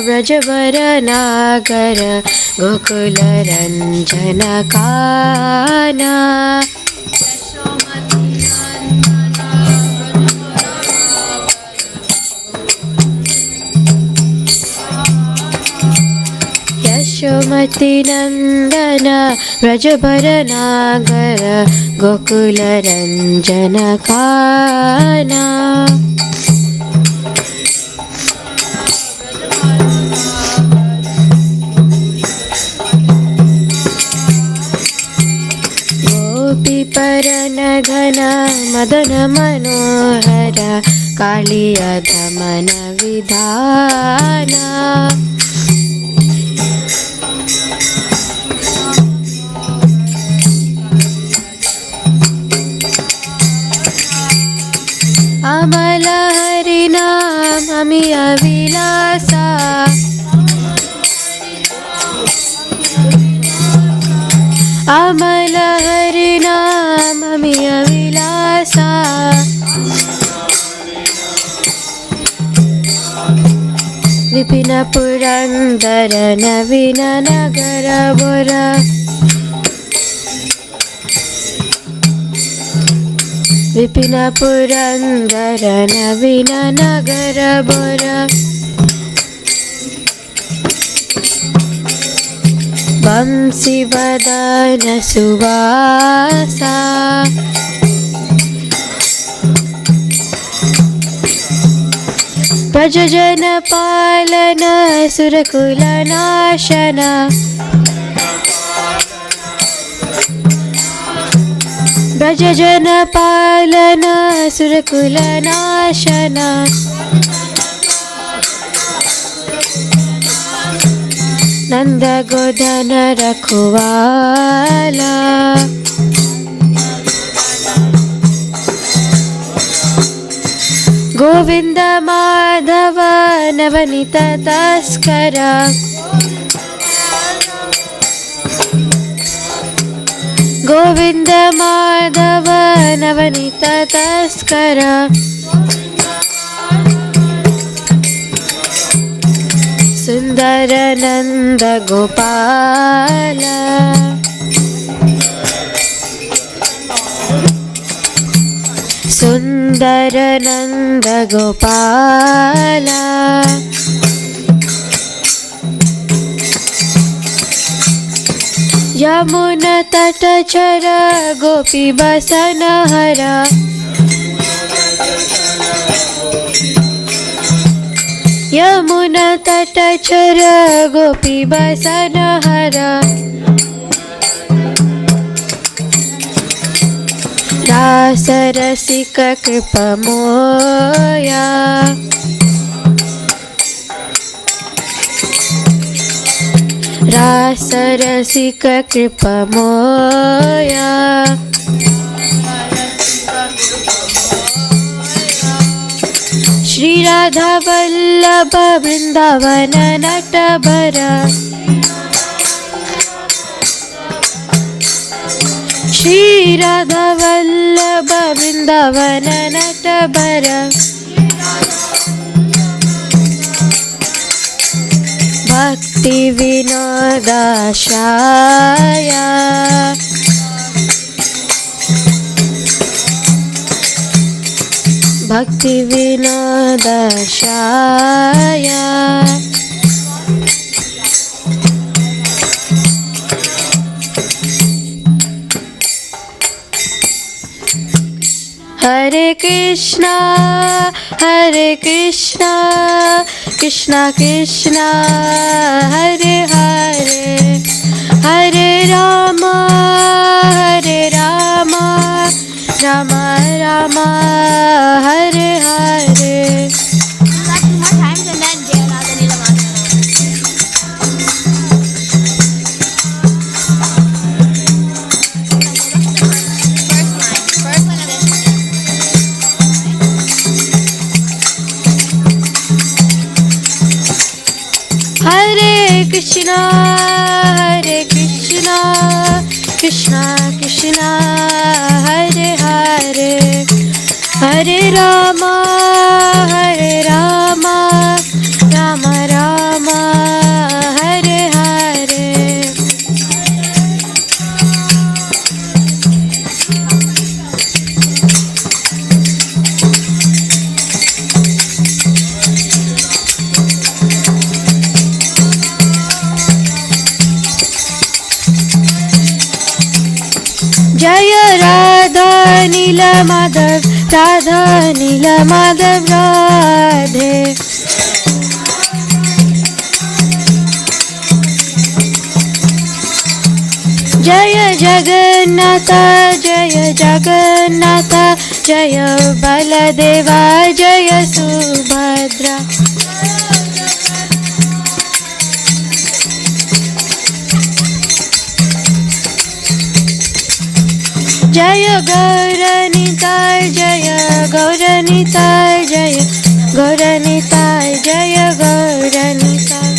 व्रजवर नागर गोकुल रंजन काना यशोमती नंदन व्रजवर नागर गोकुल रंजन काना परन घन मदन मनोहर कालिय दमन विधान अमल हरि नाम अमिय विलासा अमल हरि नाम अमिय विलासा विपिन पुरंदर नवीन नगर bore Vipin Purandar नवीन नगर bore वंशी वदन सुवासा ब्रजजन पालन सुरकुल नाशन ब्रजजन पालन सुरकुल नाशन नंद गोधन रखवाला गोविंद माधव नवनीत तस्कर गोविंद माधव नवनीत तस्कर सुंदर नंद गोपाल सुंदर नंद गोपाल यमुन तट चर गोपी बसन हरा यमुन तट चर गोपी बसन हरा रास रसिक कृप मोया रास रसिक कृप मोया श्री राधा वल्लभ वृंदावन नट भरा श्री राधा वल्लभ वृंदावन नट भरा भक्ति विनोदाशाया भक्ति विनोदाशाया हरे Krishna Krishna Krishna Hare Hare Hare Ram Ram Ram Hare Hare Krishna Krishna Krishna Hare Hare Hare Ram Nila Madhav, Radha Nila Madhav Radhe. Jaya Jagannatha, Jaya Jagannatha, Jaya Baladeva, Jaya Subhadra. Jaya Gauranitai, Jaya Gauranitai, Jaya Gauranitai, Jaya Gauranitai.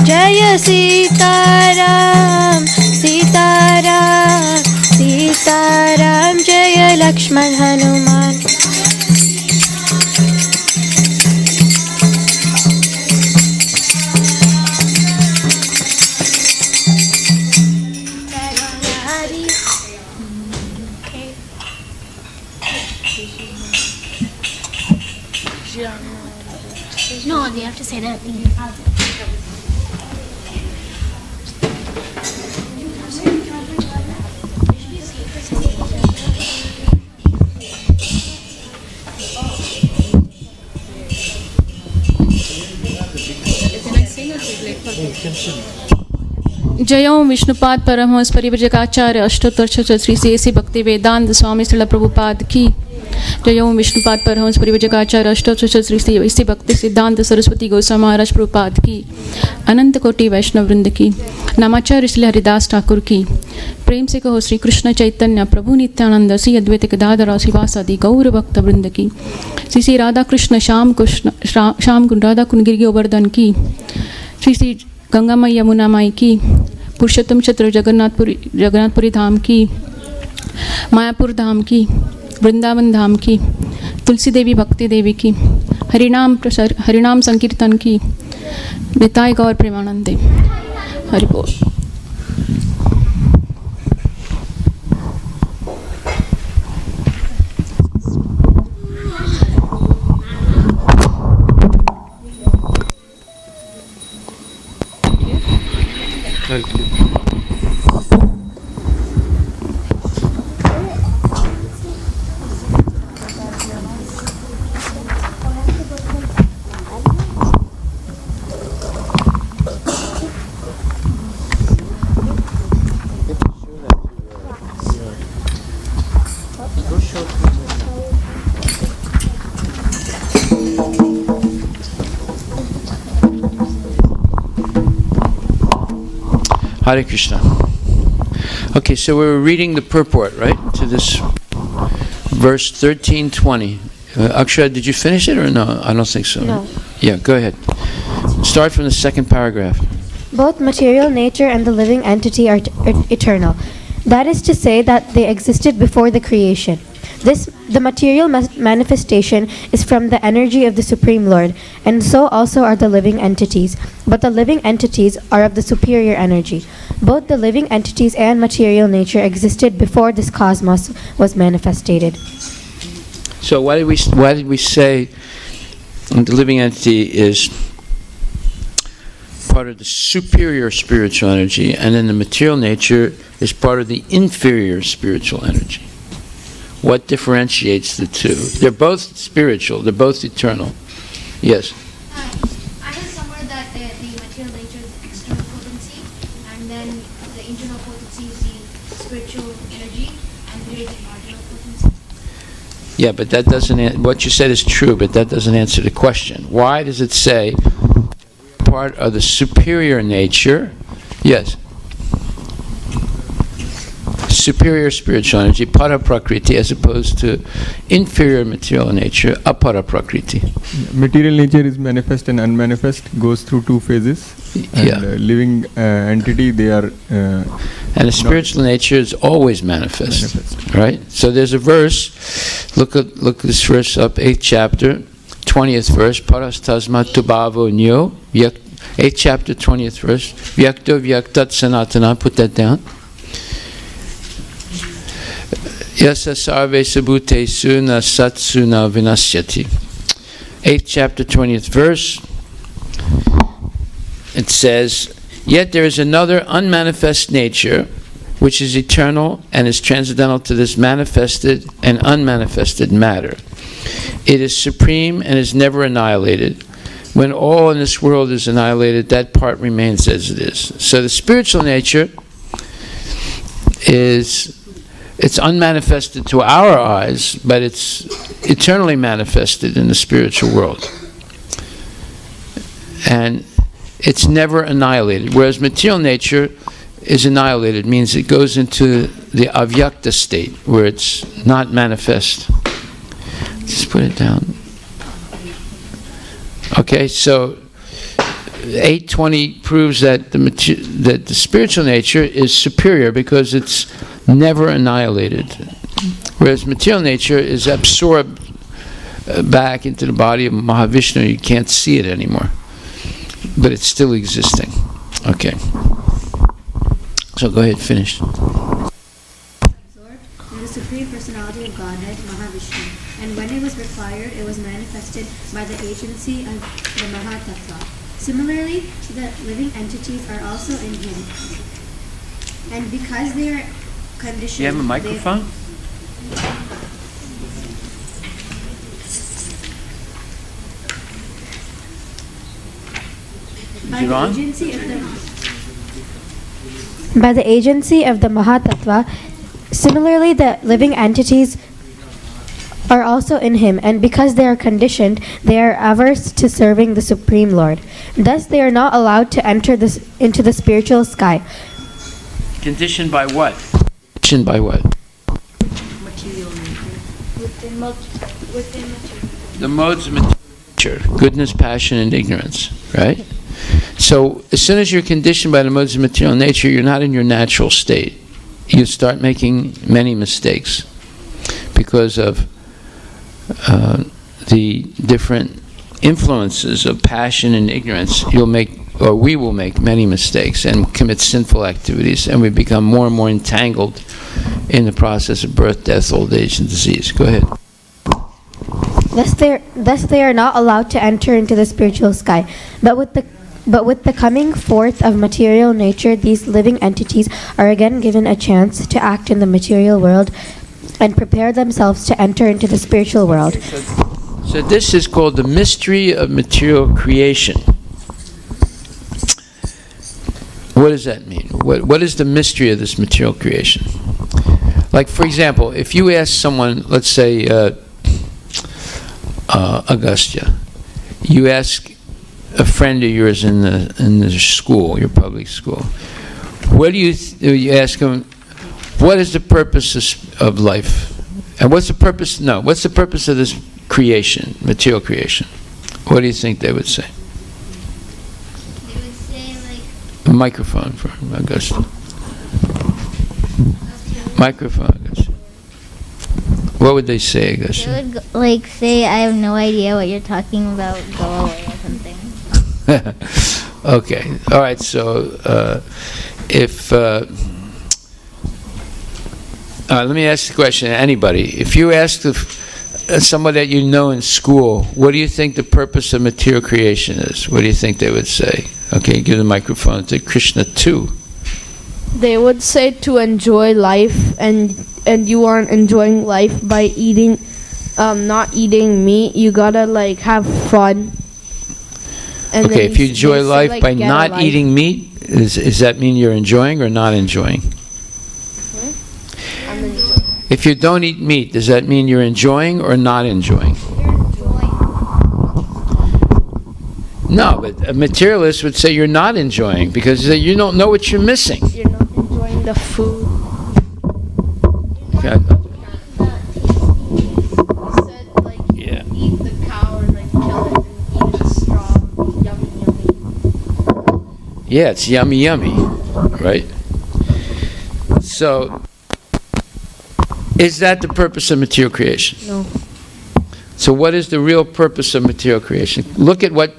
Jaya Sitaram, Sitaram, Sitaram, Jaya Lakshman Hanuman. No, they have to say that. जय ओम विष्णुपाद परमहंस परिव्रजकाचार्य अष्टोत्तर श्री श्री भक्ति वेदांत स्वामी श्रील प्रभुपाद की जय ओम विष्णुपाद परमहंस परिव्रजकाचार्य अष्टोत्तर श्री श्री भक्ति सिद्धांत सरस्वती गोस्वामी महाराज प्रभुपाद की अनंत कोटि वैष्णव वृंद की नामाचार्य श्री हरिदास ठाकुर की प्रेम से कहो श्री कृष्ण चैतन्य प्रभु नित्यानंद श्री अद्वैत गदाधर श्रीवासादि गौर भक्त वृंद की श्री श्री राधा कृष्ण श्याम कुंड राधा कुंड गिरि गोवर्धन की श्री श्री गंगा माई यमुना माई की पुरुषोत्तम क्षेत्र जगन्नाथपुरी धाम की मायापुर धाम की वृंदावन धाम की तुलसी देवी भक्ति देवी की हरिनाम संकीर्तन की निताय गौर प्रेमानंदे हरि बोल। Hare Krishna. Okay, so we're reading the purport, right, to this verse 1320. Akshay, did you finish it or no? I don't think so. No. Yeah, go ahead. Start from the second paragraph. Both material nature and the living entity are eternal. That is to say that they existed before the creation. The material manifestation is from the energy of the Supreme Lord, and so also are the living entities. But the living entities are of the superior energy. Both the living entities and material nature existed before this cosmos was manifested. So why did we say the living entity is part of the superior spiritual energy, and then the material nature is part of the inferior spiritual energy? What differentiates the two? They're both spiritual. They're both eternal. Yes? I heard somewhere that the material nature is the external potency, and then the internal potency is the spiritual energy, and there is the marginal potency. Yeah, but that doesn't, what you said is true, but that doesn't answer the question. Why does it say part of the superior nature? Yes? Superior spiritual energy, para prakriti, as opposed to inferior material nature, apara prakriti. Material nature is manifest and unmanifest, goes through two phases. And living entity, they are... and the spiritual nature is always manifest. Right? So there's a verse, look this verse up, 8th chapter, 20th verse, paras tasmat tubhavo nyo, 8th chapter, 20th verse, vyakto vyaktat sanatana, put that down. Yasa sarve sabhutesu na satsu na vinasyati. 8th chapter, 20th verse. it says, yet there is another unmanifest nature which is eternal and is transcendental to this manifested and unmanifested matter. It is supreme and is never annihilated. When all in this world is annihilated, that part remains as it is. So the spiritual nature it's unmanifested to our eyes, but it's eternally manifested in the spiritual world. And it's never annihilated. Whereas material nature is annihilated, means it goes into the avyakta state, where it's not manifest. Just put it down. Okay, so 820 proves that that the spiritual nature is superior because it's never annihilated, whereas material nature is absorbed back into the body of Mahavishnu. You can't see it anymore, but it's still existing. Okay, so go ahead, finish. Absorbed in the Supreme Personality of Godhead, Mahavishnu, and when it was required, it was manifested by the agency of the Mahatattva. Similarly, the living entities are also in him, and because they are conditioned... You have a microphone? By the agency of the Mahatattva, similarly the living entities are also in him, and because they are conditioned, they are averse to serving the Supreme Lord. Thus they are not allowed to enter into the spiritual sky. Conditioned by what? Conditioned by what? Material nature. Within material. The modes of material nature: goodness, passion, and ignorance, right? So as soon as you're conditioned by the modes of material nature, you're not in your natural state. You start making many mistakes because of the different influences of passion and ignorance. We will make many mistakes and commit sinful activities, and we become more and more entangled in the process of birth, death, old age, and disease. Go ahead. Thus they are not allowed to enter into the spiritual sky. But with the coming forth of material nature, these living entities are again given a chance to act in the material world and prepare themselves to enter into the spiritual world. So this is called the mystery of material creation. What does that mean? What is the mystery of this material creation? Like, for example, if you ask someone, let's say Augustia, you ask a friend of yours in the school, your public school, what do you ask them, what is the purpose of life? And what's the purpose of this creation, material creation? What do you think they would say? They would say, like... A microphone for Augusta. Microphone, Augusta. What would they say, Augusta? They would, say, I have no idea what you're talking about, go away or something. Okay. All right. So, let me ask the question to anybody. If you asked somebody that you know in school, what do you think the purpose of material creation is? What do you think they would say? Okay, give the microphone to Krishna too. They would say to enjoy life, and you aren't enjoying life by eating, not eating meat. You gotta have fun. And okay, if you enjoy life by not eating meat, does that mean you're enjoying or not enjoying? If you don't eat meat, does that mean you're enjoying or not enjoying? No, but a materialist would say you're not enjoying because you don't know what you're missing. You're not enjoying the food. Okay. Yeah. Eat the cow and kill it and eat the straw. Yummy, yummy. Yeah, it's yummy, yummy, right? So, is that the purpose of material creation? No. So what is the real purpose of material creation? Look at what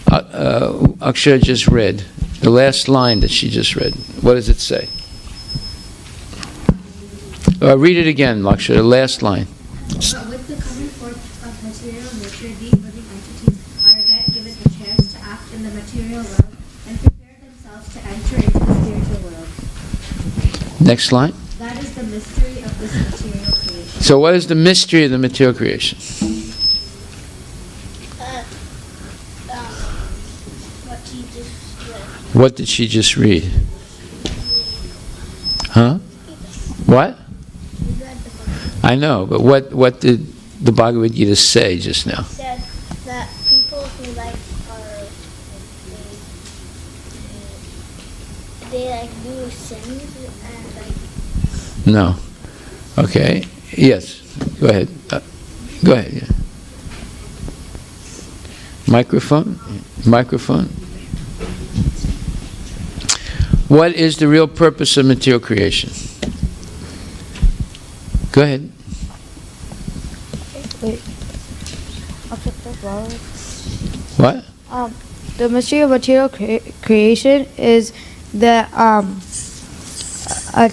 Akshara just read, the last line that she just read. What does it say? Read it again, Akshara, the last line. But with the coming forth of material nature, these living entities are again given a chance to act in the material world and prepare themselves to enter into the spiritual world. Next line. That is the mystery of this material creation. So what is the mystery of the material creation? What he just read. What did she just read? Huh? What? I know, but what did the Bhagavad Gita say just now? Said that people who like are they like do sins and like. No. Okay. Yes. Go ahead. Go ahead. Yeah. Microphone. Microphone. What is the real purpose of material creation? Go ahead. Wait. What? The mystery of material creation is the a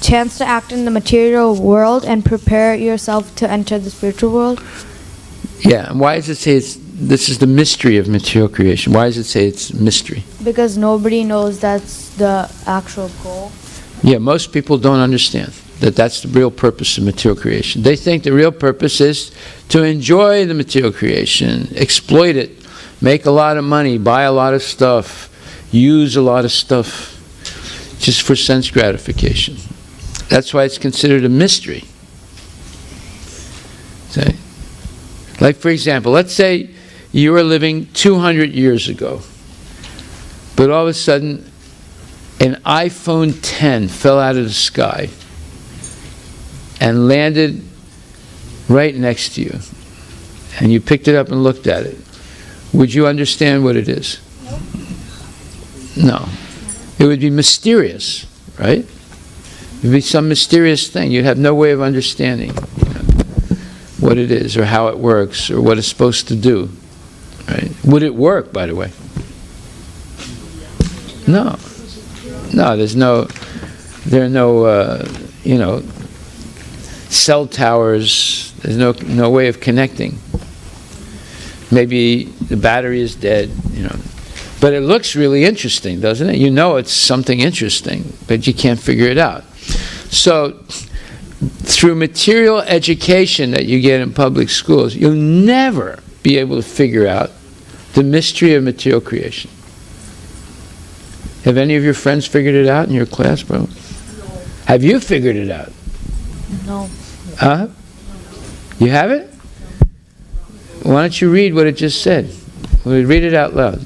chance to act in the material world and prepare yourself to enter the spiritual world. Yeah, and why does it say this is the mystery of material creation? Why does it say it's mystery? Because nobody knows that's the actual goal. Yeah, most people don't understand that that's the real purpose of material creation. They think the real purpose is to enjoy the material creation, exploit it, make a lot of money, buy a lot of stuff, use a lot of stuff, just for sense gratification. That's why it's considered a mystery. Okay? Like, for example, let's say you were living 200 years ago, but all of a sudden an iPhone 10 fell out of the sky and landed right next to you, and you picked it up and looked at it. Would you understand what it is? No. It would be mysterious, right? It would be some mysterious thing. You'd have no way of understanding what it is or how it works or what it's supposed to do. Right? Would it work, by the way? No. No, there are no, cell towers. There's no way of connecting. Maybe the battery is dead, But it looks really interesting, doesn't it? You know it's something interesting, but you can't figure it out. So, through material education that you get in public schools, you'll never be able to figure out the mystery of material creation. Have any of your friends figured it out in your class, bro? No. Have you figured it out? No. Huh? You haven't? Why don't you read what it just said? Read it out loud.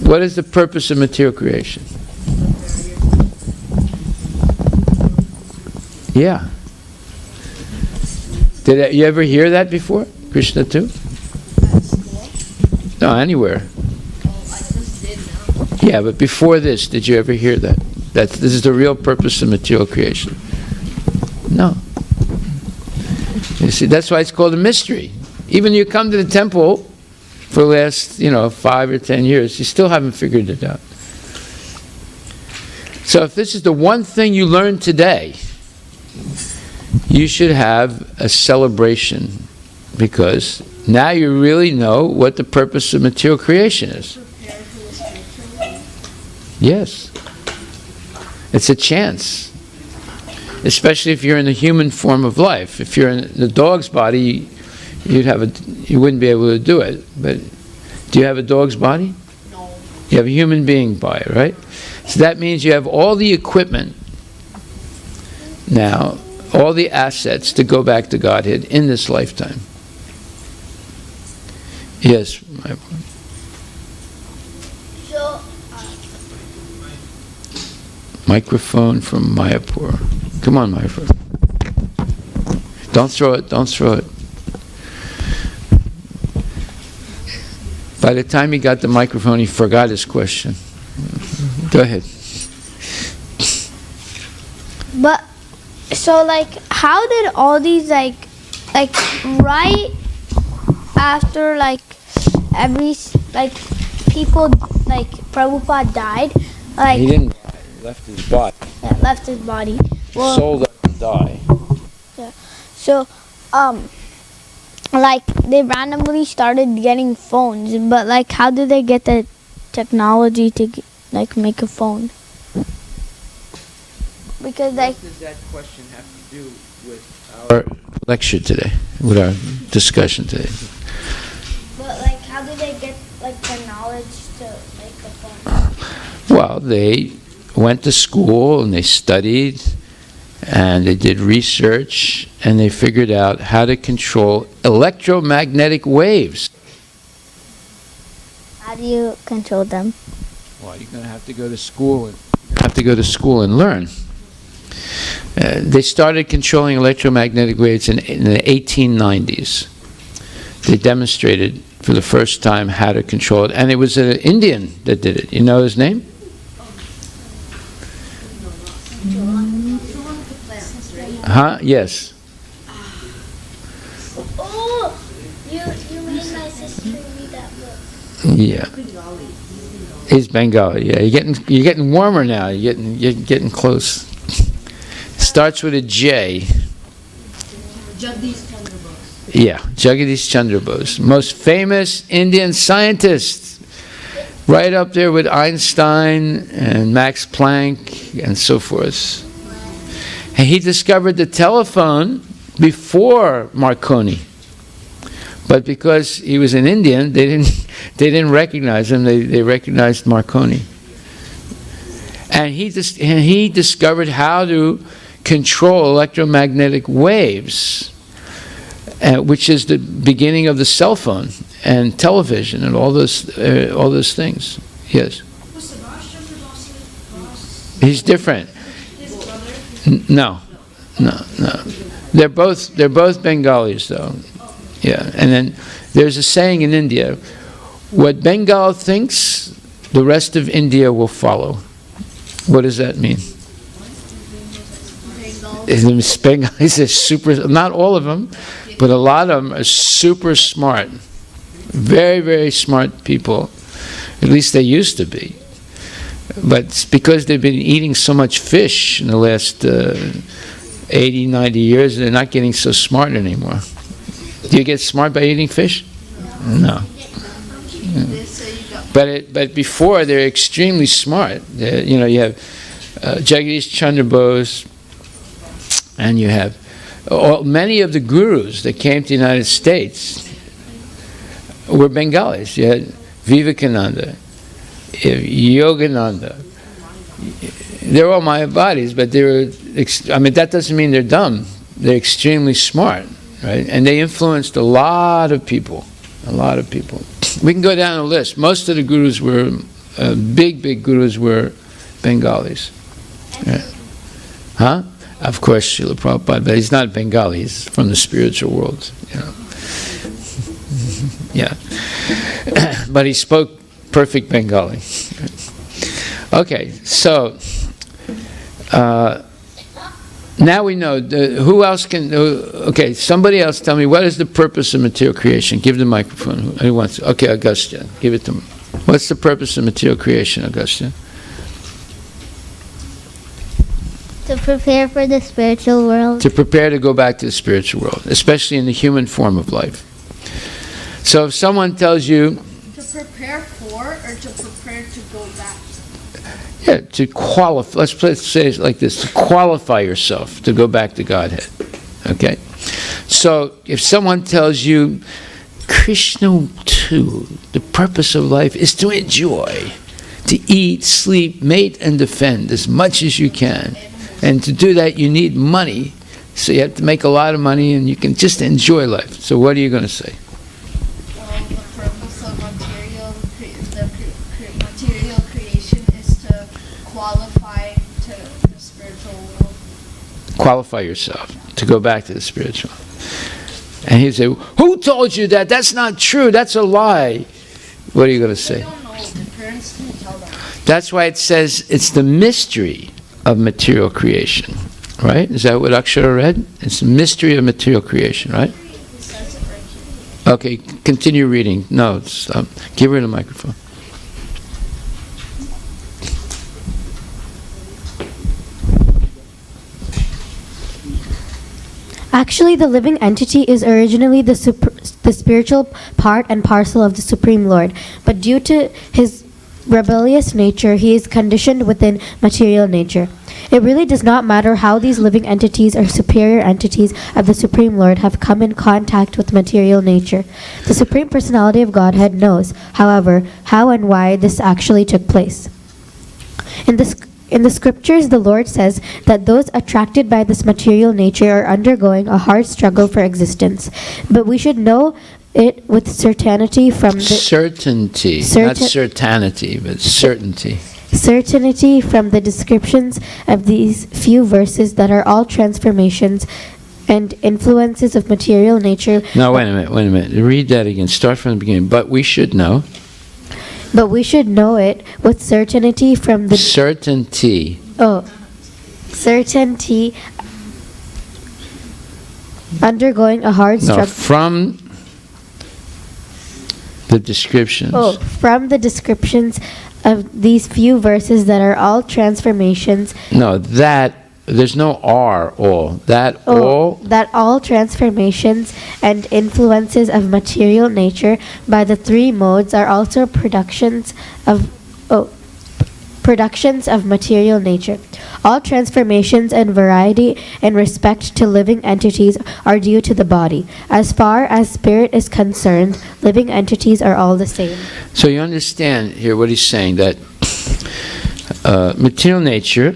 What is the purpose of material creation? Yeah. Did you ever hear that before? Krishna too? No, anywhere. Yeah, but before this, did you ever hear that? This is the real purpose of material creation. No. You see, that's why it's called a mystery. Even you come to the temple for the last, 5 or 10 years, you still haven't figured it out. So if this is the one thing you learned today, you should have a celebration, because now you really know what the purpose of material creation is. Yes. It's a chance. Especially if you're in the human form of life. If you're in the dog's body, you wouldn't be able to do it. But do you have a dog's body? No. You have a human being body, right? So that means you have all the equipment now, all the assets to go back to Godhead in this lifetime. Yes. So, microphone from Mayapur. Come on, Mayapur. Don't throw it. By the time he got the microphone, he forgot his question. Go ahead. but so how did all these right after every people Prabhupada died, He didn't die. He left his body. Yeah, left his body. Well, Soul doesn't die. yeah. So they randomly started getting phones, but how did they get the technology to make a phone? Because What does that question have to do with our lecture today, with our discussion today? but how do they get the knowledge to make a phone? Well, they went to school and they studied and they did research and they figured out how to control electromagnetic waves. How do you control them? Well, you're going to have to go to school and learn. They started controlling electromagnetic waves in the 1890s. They demonstrated for the first time how to control it, and it was an Indian that did it. You know his name? Huh? Yes. Oh, you made my sister read that book. Yeah. He's Bengali. Yeah, you're getting warmer now. You're getting close. Starts with a J. Jagdish Chandra Bose. Yeah, Jagdish Chandra Bose, most famous Indian scientist, right up there with Einstein and Max Planck and so forth. And he discovered the telephone before Marconi. But because he was an Indian, they didn't recognize him. They recognized Marconi. And he discovered how to control electromagnetic waves, which is the beginning of the cell phone and television and all those things. Yes. He's different. No. They're both Bengalis, though. Yeah, and then there's a saying in India: what Bengal thinks, the rest of India will follow. What does that mean? Bengalis are super, not all of them, but a lot of them are super smart. Very, very smart people. At least they used to be. But it's because they've been eating so much fish in the last 80, 90 years, they're not getting so smart anymore. Do you get smart by eating fish? No. Yeah. But before, they're extremely smart. You have Jagdish Chandra Bose, and you have many of the gurus that came to the United States were Bengalis. You had Vivekananda, Yogananda. They're all Mayavadis, but that doesn't mean they're dumb. They're extremely smart, right? And they influenced a lot of people. We can go down the list. Most of the gurus were, big gurus were Bengalis. Yeah. Huh? Of course, Srila Prabhupada, but he's not Bengali. He's from the spiritual world. Yeah. But he spoke perfect Bengali. Okay, so now we know. Who else can? Okay, somebody else tell me, what is the purpose of material creation? Give the microphone. Who wants? Okay, Augustia, give it to me. What's the purpose of material creation, Augustia? To prepare for the spiritual world. To prepare to go back to the spiritual world, especially in the human form of life. So if someone tells you... To prepare for or to prepare to go back? Yeah, to qualify, let's say it like this, to qualify yourself to go back to Godhead. Okay? So if someone tells you, Krishna too, the purpose of life is to enjoy, to eat, sleep, mate, and defend as much as you can. And to do that, you need money. So you have to make a lot of money, and you can just enjoy life. So what are you going to say? The purpose of material creation is to qualify to the spiritual world. Qualify yourself to go back to the spiritual. And he'd say, who told you that? That's not true. That's a lie. What are you going to say? They don't know. The parents didn't tell them. That's why it says it's the mystery of material creation, right? Is that what Akshara read? It's the mystery of material creation, right? Okay, continue reading. No, stop. Give her the microphone. Actually, the living entity is originally the spiritual part and parcel of the Supreme Lord, but due to his rebellious nature, he is conditioned within material nature. It really does not matter how these living entities or superior entities of the Supreme Lord have come in contact with material nature. The Supreme Personality of Godhead knows, however, how and why this actually took place. In the scriptures, the Lord says that those attracted by this material nature are undergoing a hard struggle for existence. But we should know it with certainty from the... Certainty, not certainty, but certainty. Certainty from the descriptions of these few verses that are all transformations and influences of material nature. No, wait a minute. Read that again. Start from the beginning. But we should know. But we should know it with certainty from the... Certainty. Certainty undergoing a hard struggle. No, from the descriptions. From the descriptions of these few verses that are all transformations. No, there's no R, all. That all transformations and influences of material nature by the three modes are also productions of material nature. All transformations and variety in respect to living entities are due to the body. As far as spirit is concerned, living entities are all the same. So you understand here what he's saying, that material nature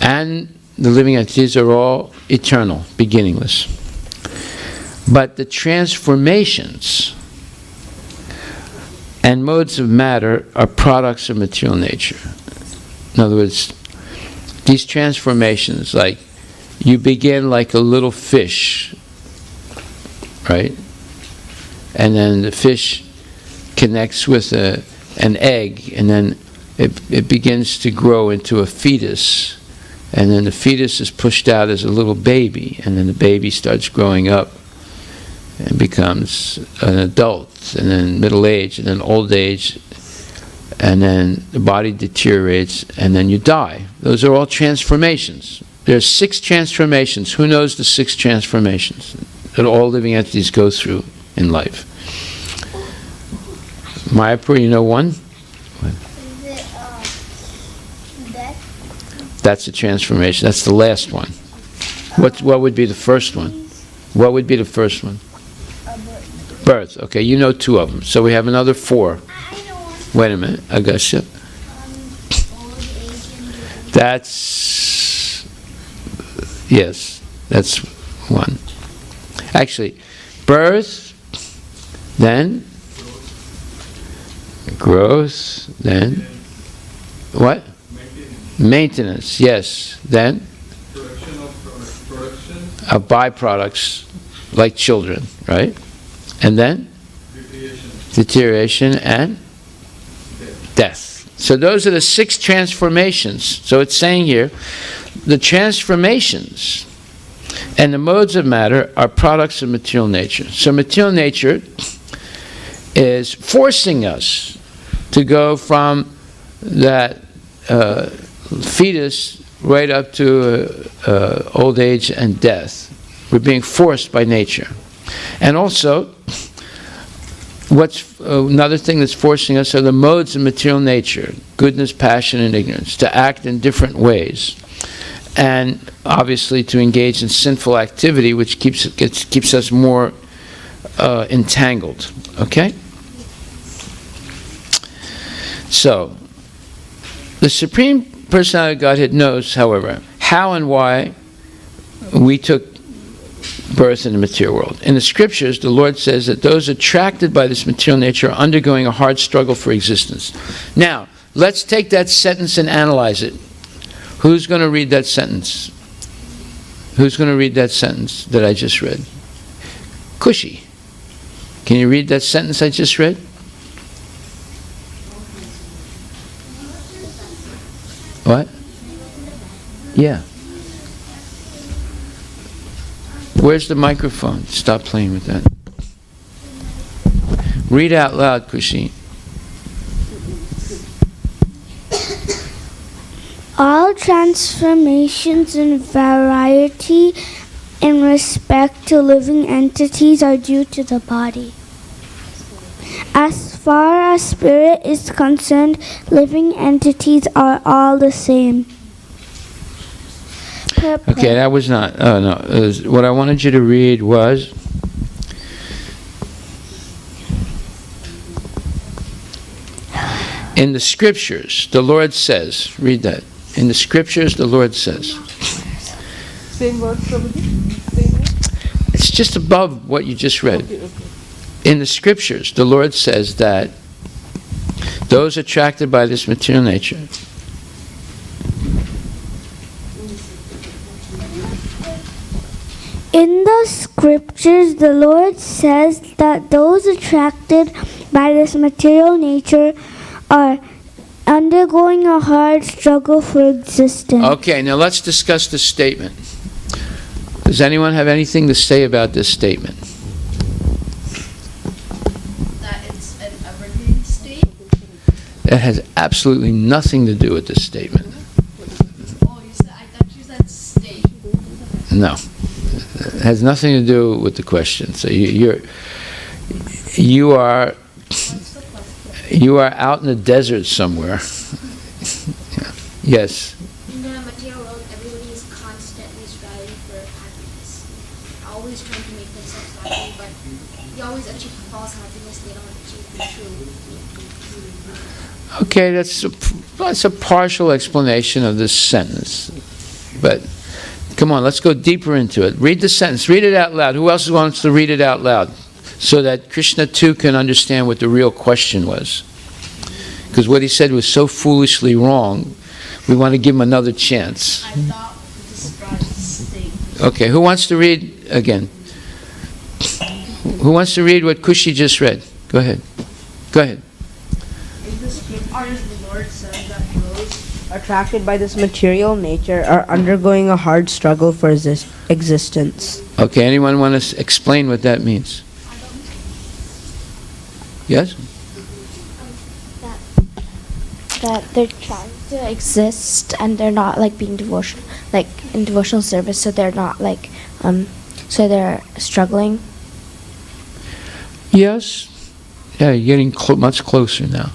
and the living entities are all eternal, beginningless. But the transformations and modes of matter are products of material nature. In other words, these transformations, like you begin like a little fish, right? And then the fish connects with an egg, and then it begins to grow into a fetus. And then the fetus is pushed out as a little baby, and then the baby starts growing up and becomes an adult, and then middle age, and then old age, and then the body deteriorates, and then you die. Those are all transformations. There are 6 transformations. Who knows the 6 transformations that all living entities go through in life? Mayapur, you know one? That's a transformation. That's the last one. What would be the first one? What would be the first one? Birth. Okay, you know 2 of them. So we have another 4. Wait a minute, Agastya. That's 1. Actually, birth, then growth, then what? Maintenance, yes. Then of byproducts like children, right? And then deterioration and death. So those are the 6 transformations. So it's saying here, the transformations and the modes of matter are products of material nature. So material nature is forcing us to go from that fetus right up to old age and death. We're being forced by nature. And also, what's another thing that's forcing us are the modes of material nature, goodness, passion, and ignorance, to act in different ways. And obviously to engage in sinful activity, which keeps us more entangled. Okay? So, the Supreme Personality of Godhead knows, however, how and why we took birth in the material world. In the scriptures, the Lord says that those attracted by this material nature are undergoing a hard struggle for existence. Now, let's take that sentence and analyze it. Who's going to read that sentence? Who's going to read that sentence that I just read? Kushi. Can you read that sentence I just read? What? Yeah. Where's the microphone? Stop playing with that. Read out loud, Kushi. All transformations and variety in respect to living entities are due to the body. As far as spirit is concerned, living entities are all the same. Okay, that was not. Oh no. What I wanted you to read was. In the scriptures, the Lord says. Read that. In the scriptures, the Lord says. Same word, Prabhuji? It's just above what you just read. Okay. In the scriptures, the Lord says that those attracted by this material nature In the scriptures, the Lord says that those attracted by this material nature are undergoing a hard struggle for existence. Okay, now let's discuss this statement. Does anyone have anything to say about this statement? That it's an evergreen state. It has absolutely nothing to do with this statement. Oh, I thought you said state. No. It has nothing to do with the question. So you are out in the desert somewhere. Yes. In the material world, everybody is constantly striving for happiness. Always trying to make themselves happy, but they always achieve false happiness. They don't achieve the true. Okay, that's a partial explanation of this sentence. But come on, let's go deeper into it. Read the sentence. Read it out loud. Who else wants to read it out loud? So that Krishna too can understand what the real question was. Because what he said was so foolishly wrong, we want to give him another chance. I thought describes state. Okay, who wants to read again? Who wants to read what Kushi just read? Go ahead. Go ahead. In the scriptures, the Lord says that those attracted by this material nature are undergoing a hard struggle for existence. Okay, anyone want to explain what that means? Yes? That they're trying to exist and they're not like being devotional, like in devotional service, so they're not like, so they're struggling. Yes. Yeah, you're getting much closer now.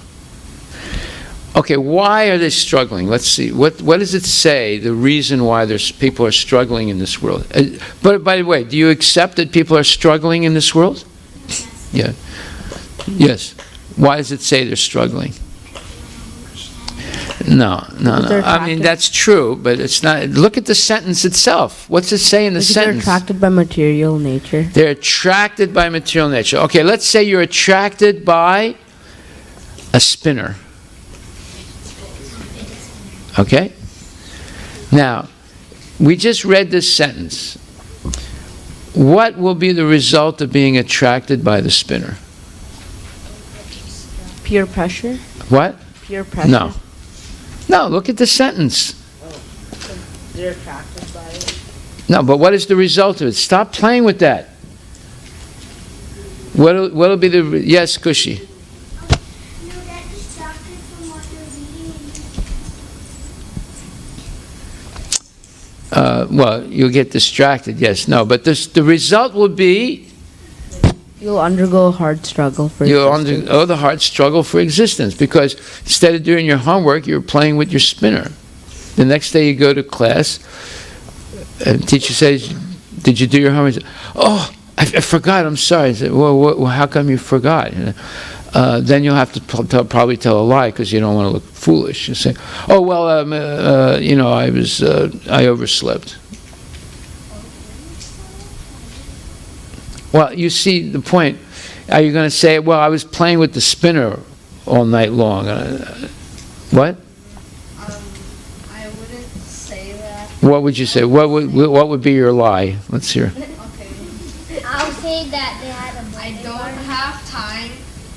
Okay, why are they struggling? Let's see. What does it say, the reason why people are struggling in this world? But by the way, do you accept that people are struggling in this world? Yeah. Yes. Why does it say they're struggling? No. I mean, that's true, but it's not. Look at the sentence itself. What's it say in the sentence? They're attracted by material nature. They're attracted by material nature. Okay, let's say you're attracted by a spinner. Okay? Now, we just read this sentence. What will be the result of being attracted by the spinner? Peer pressure? What? Peer pressure? No. No, look at the sentence. They're attracted by it. No, but what is the result of it? Stop playing with that. What'll be the... Yes, Kushi. Well, you'll get distracted, yes. No, but the result will be... You'll undergo a hard struggle for You'll existence. undergo the hard struggle for existence, because instead of doing your homework, you're playing with your spinner. The next day you go to class, and the teacher says, "Did you do your homework?" "Oh, I forgot, I'm sorry." I said, well, how come you forgot? Then you'll have to probably tell a lie because you don't want to look foolish. You say, "Oh, well, I overslept." Well, you see the point. Are you going to say, "Well, I was playing with the spinner all night long"? What? I wouldn't say that. What would you say? What would be your lie? Let's hear. Okay. I'll say that they had a I don't have time.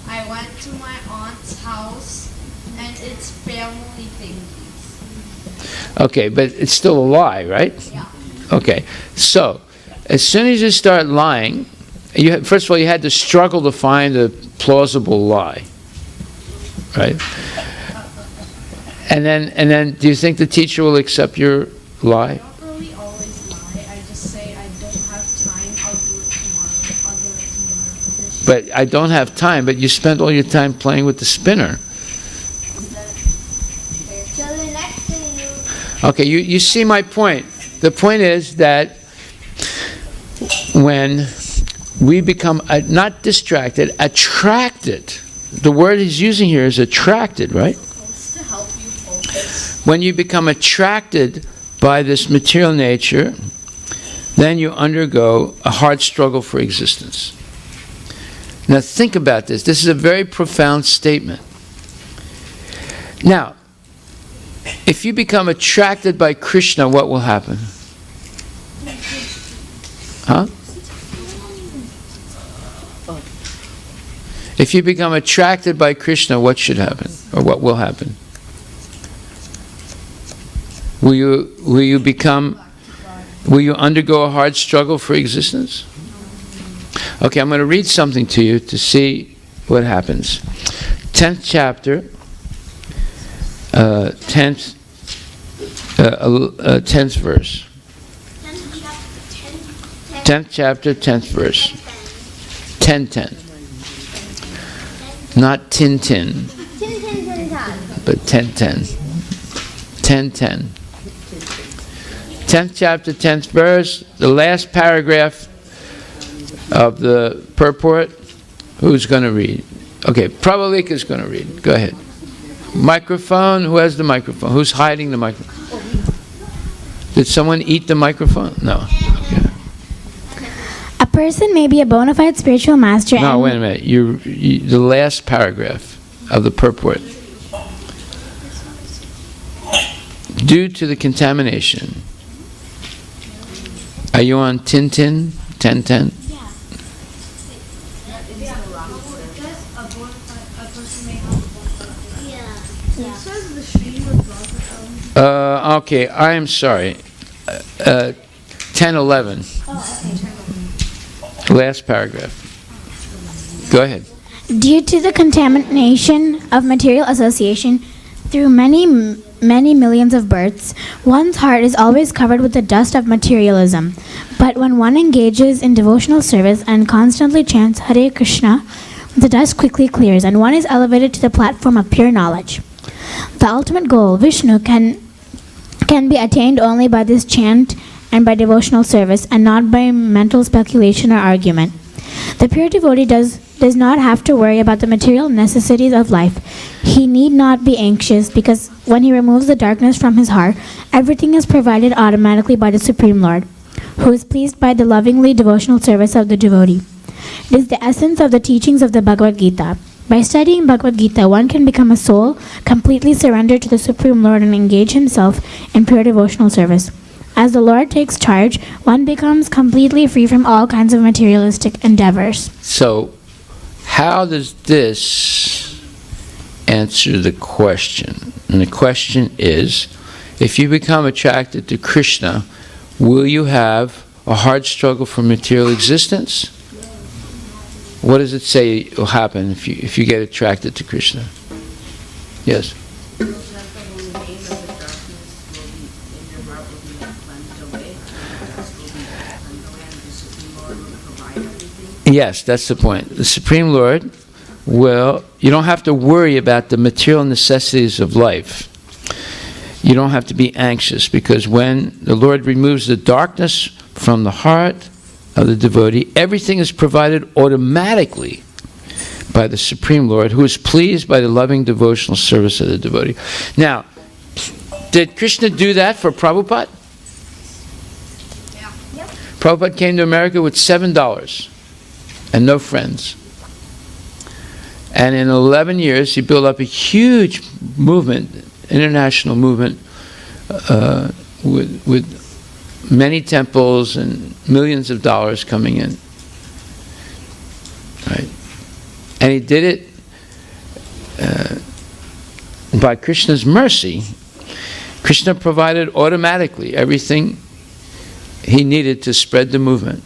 I went to my aunt's house, and it's family thingies. Okay, but it's still a lie, right? Yeah. Okay, so as soon as you start lying, first of all, you had to struggle to find a plausible lie, right? And then, do you think the teacher will accept your lie? I don't really always lie. I just say I don't have time. I'll do it tomorrow. I'll do it tomorrow. but I don't have time. But you spend all your time playing with the spinner. So the next thing you Okay, you see my point. The point is that when we become not distracted, attracted. The word he's using here is attracted, right? It's to help you focus. When you become attracted by this material nature, then you undergo a hard struggle for existence. Now think about this. This is a very profound statement. Now, if you become attracted by Krishna, what will happen? Huh? If you become attracted by Krishna, what should happen? Or what will happen? Will you undergo a hard struggle for existence? Okay, I'm going to read something to you to see what happens. 10th chapter, 10th verse. 10th chapter, 10th verse. 10:10. Not Tintin, but 10:10. 10:10. 10th chapter, 10th verse, the last paragraph of the purport. Who's going to read? Okay, Prabhu is going to read. Go ahead. Microphone. Who has the microphone? Who's hiding the microphone? Did someone eat the microphone? No. Okay. A person may be a bona fide spiritual master. No, wait a minute. You, the last paragraph of the purport. Due to the contamination. Are you on Tintin? 10:10? Okay, I am sorry. 10:11. Last paragraph. Go ahead. Due to the contamination of material association through many millions of births, one's heart is always covered with the dust of materialism. But when one engages in devotional service and constantly chants Hare Krishna, the dust quickly clears and one is elevated to the platform of pure knowledge. The ultimate goal, Vishnu, can be attained only by this chant and by devotional service, and not by mental speculation or argument. The pure devotee does not have to worry about the material necessities of life. He need not be anxious, because when he removes the darkness from his heart, everything is provided automatically by the Supreme Lord, who is pleased by the lovingly devotional service of the devotee. It is the essence of the teachings of the Bhagavad Gita. By studying Bhagavad Gita, one can become a soul completely surrendered to the Supreme Lord and engage himself in pure devotional service. As the Lord takes charge, one becomes completely free from all kinds of materialistic endeavors. So, how does this answer the question? And the question is, if you become attracted to Krishna, will you have a hard struggle for material existence? What does it say will happen if you get attracted to Krishna? Yes? Yes, that's the point. The Supreme Lord will, you don't have to worry about the material necessities of life. You don't have to be anxious, because when the Lord removes the darkness from the heart of the devotee, everything is provided automatically by the Supreme Lord, who is pleased by the loving devotional service of the devotee. Now, did Krishna do that for Prabhupada? Yeah. Yep. Prabhupada came to America with $7 and no friends. And in 11 years, he built up a huge movement, international movement, with many temples and millions of dollars coming in. Right? And he did it by Krishna's mercy. Krishna provided automatically everything he needed to spread the movement.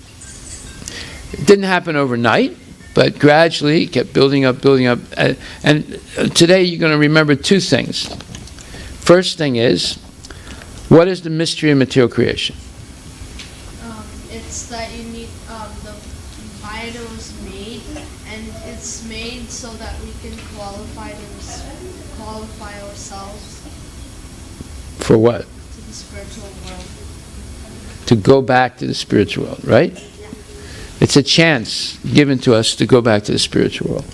It didn't happen overnight, but gradually it kept building up, building up. And today you're going to remember two things. First thing is, what is the mystery of material creation? It's that you need the fire was made, it's made so that we can qualify ourselves For what? to the spiritual world. To go back to the spiritual world, right? It's a chance given to us to go back to the spiritual world.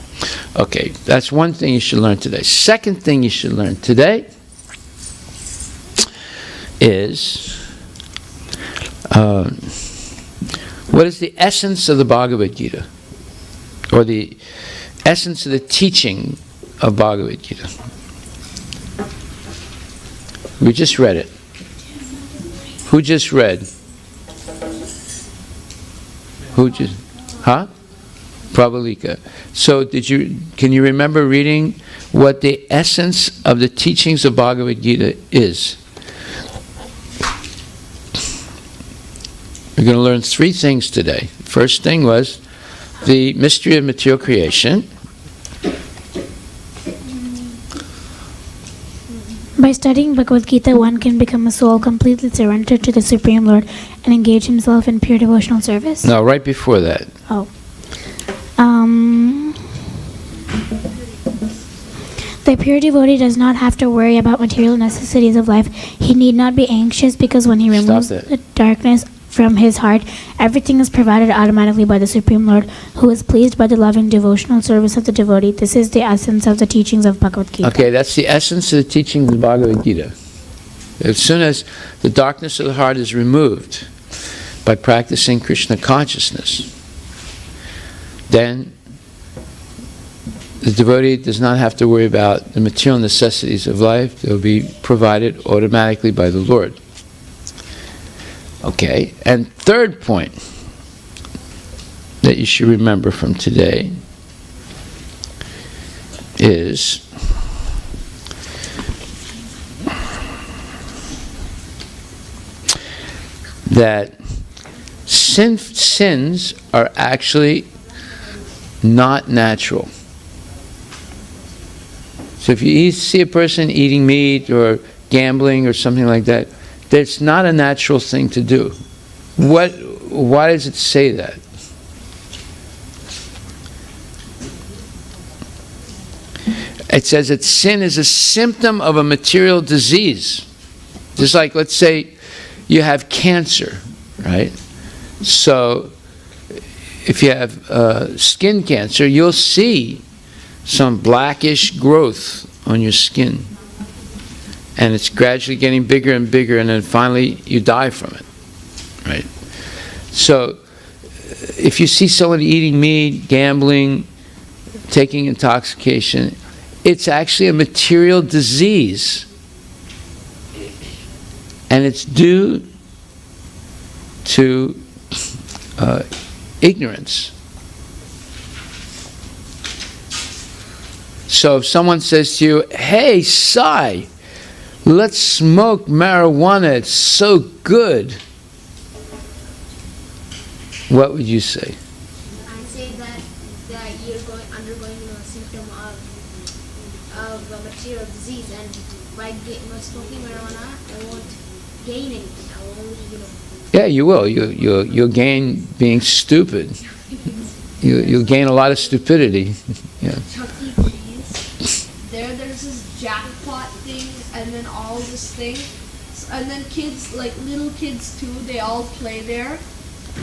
Okay, that's one thing you should learn today. Second thing you should learn today is what is the essence of the Bhagavad Gita? Or the essence of the teaching of Bhagavad Gita? We just read it. Who just read? Who just? Huh? Prabhu. So can you remember reading what the essence of the teachings of Bhagavad Gita is? We're going to learn three things today. First thing was the mystery of material creation. By studying Bhagavad Gita, one can become a soul completely surrendered to the Supreme Lord and engage himself in pure devotional service. No, right before that. Oh. The pure devotee does not have to worry about material necessities of life. He need not be anxious because when he removes the darkness from his heart, everything is provided automatically by the Supreme Lord, who is pleased by the loving devotional service of the devotee. This is the essence of the teachings of Bhagavad Gita. Okay, that's the essence of the teachings of Bhagavad Gita. As soon as the darkness of the heart is removed by practicing Krishna consciousness, then the devotee does not have to worry about the material necessities of life. They'll be provided automatically by the Lord. Okay, and third point that you should remember from today is that sins are actually not natural. So if you see a person eating meat or gambling or something like that, that's not a natural thing to do. Why does it say that? It says that sin is a symptom of a material disease. Just like, let's say, you have cancer, right? So, if you have skin cancer, you'll see some blackish growth on your skin. And it's gradually getting bigger and bigger, and then finally you die from it, right? So, if you see someone eating meat, gambling, taking intoxication, it's actually a material disease. And it's due to ignorance. So if someone says to you, "Hey, Sai, let's smoke marijuana, it's so good," what would you say? I say that you're undergoing a symptom of a material disease, and by smoking marijuana, I won't gain anything. I will only, Yeah, you will. You'll gain being stupid. You'll gain a lot of stupidity. Yeah. There's this jackpot thing, and then all this thing, and then kids, like little kids too, they all play there,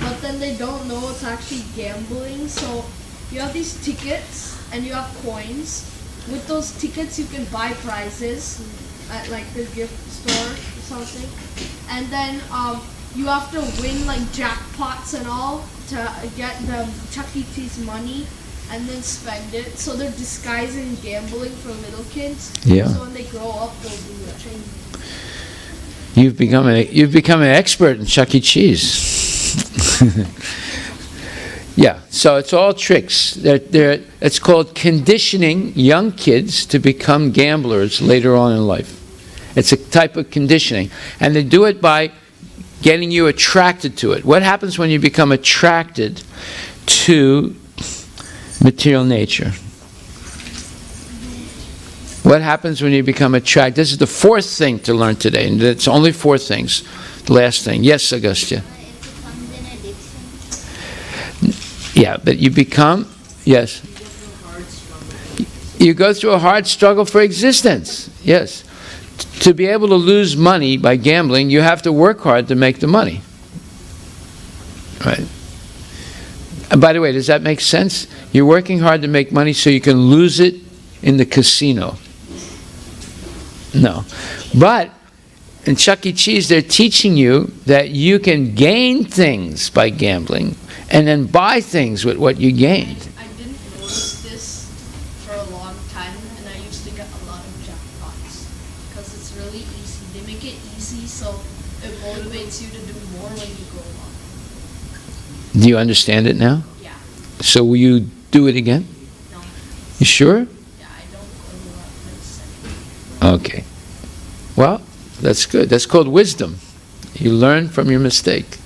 but then they don't know it's actually gambling. So you have these tickets and you have coins. With those tickets, you can buy prizes at like the gift store or something, and then you have to win like jackpots and all to get the Chuck E. Cheese money and then spend it. So they're disguising gambling for little kids. Yeah. So when they grow up, they'll do it. You've become an expert in Chuck E. Cheese. Yeah. So it's all tricks. It's called conditioning young kids to become gamblers later on in life. It's a type of conditioning, and they do it by getting you attracted to it. What happens when you become attracted to material nature? What happens when you become attracted? This is the fourth thing to learn today, and it's only four things. The last thing. Yes, Augustia? It becomes an addiction. Yeah, but you become, yes. You go through a hard struggle for existence. Yes. To be able to lose money by gambling, you have to work hard to make the money. Right. And by the way, does that make sense? You're working hard to make money so you can lose it in the casino. No. But in Chuck E. Cheese, they're teaching you that you can gain things by gambling and then buy things with what you gained. I didn't notice this for a long time, and I used to get a lot of jackpots because it's really easy. They make it easy, so it motivates you to do more when you go on. Do you understand it now? Yeah. So will you do it again? No. You sure? Yeah, I don't go to a lot of places anymore. Okay. Well, that's good. That's called wisdom. You learn from your mistake.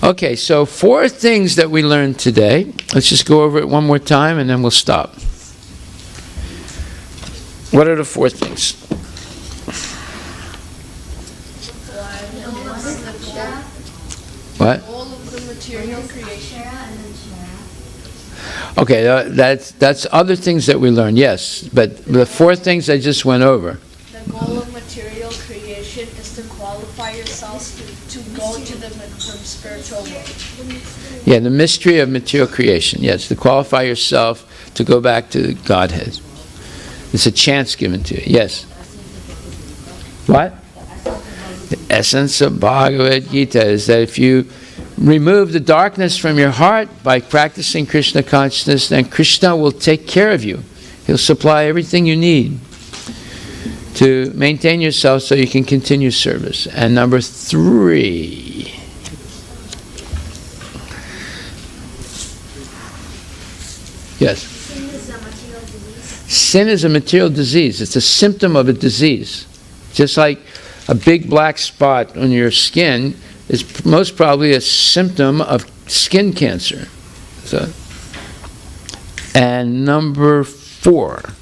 Okay, so 4 things that we learned today. Let's just go over it one more time and then we'll stop. What are the 4 things? What? All of the material creation. Okay, that's other things that we learned, yes. But the 4 things I just went over. The goal of material creation is to qualify yourself to go to the spiritual world. Yeah, the mystery of material creation, yes. To qualify yourself to go back to Godhead. It's a chance given to you, yes. What? The essence of Bhagavad Gita is that if you remove the darkness from your heart by practicing Krishna consciousness, then Krishna will take care of you. He'll supply everything you need to maintain yourself so you can continue service. And number 3. Yes? Sin is a material disease. It's a symptom of a disease. Just like a big black spot on your skin is most probably a symptom of skin cancer. So, and number 4.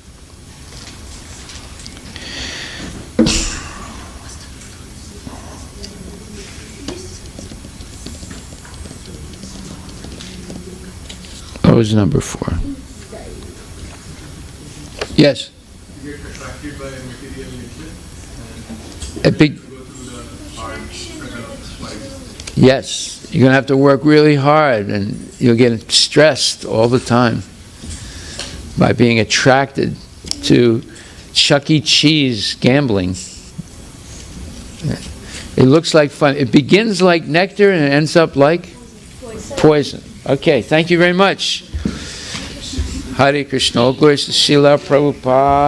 What was number 4? Yes? You get attracted by material nature A big, go through the hard struggle of life. yes. You're going to have to work really hard and you'll get stressed all the time by being attracted to Chuck E. Cheese gambling. It looks like fun. It begins like nectar and it ends up like poison. Okay, thank you very much. Hare Krishna. All glories to Srila Prabhupada.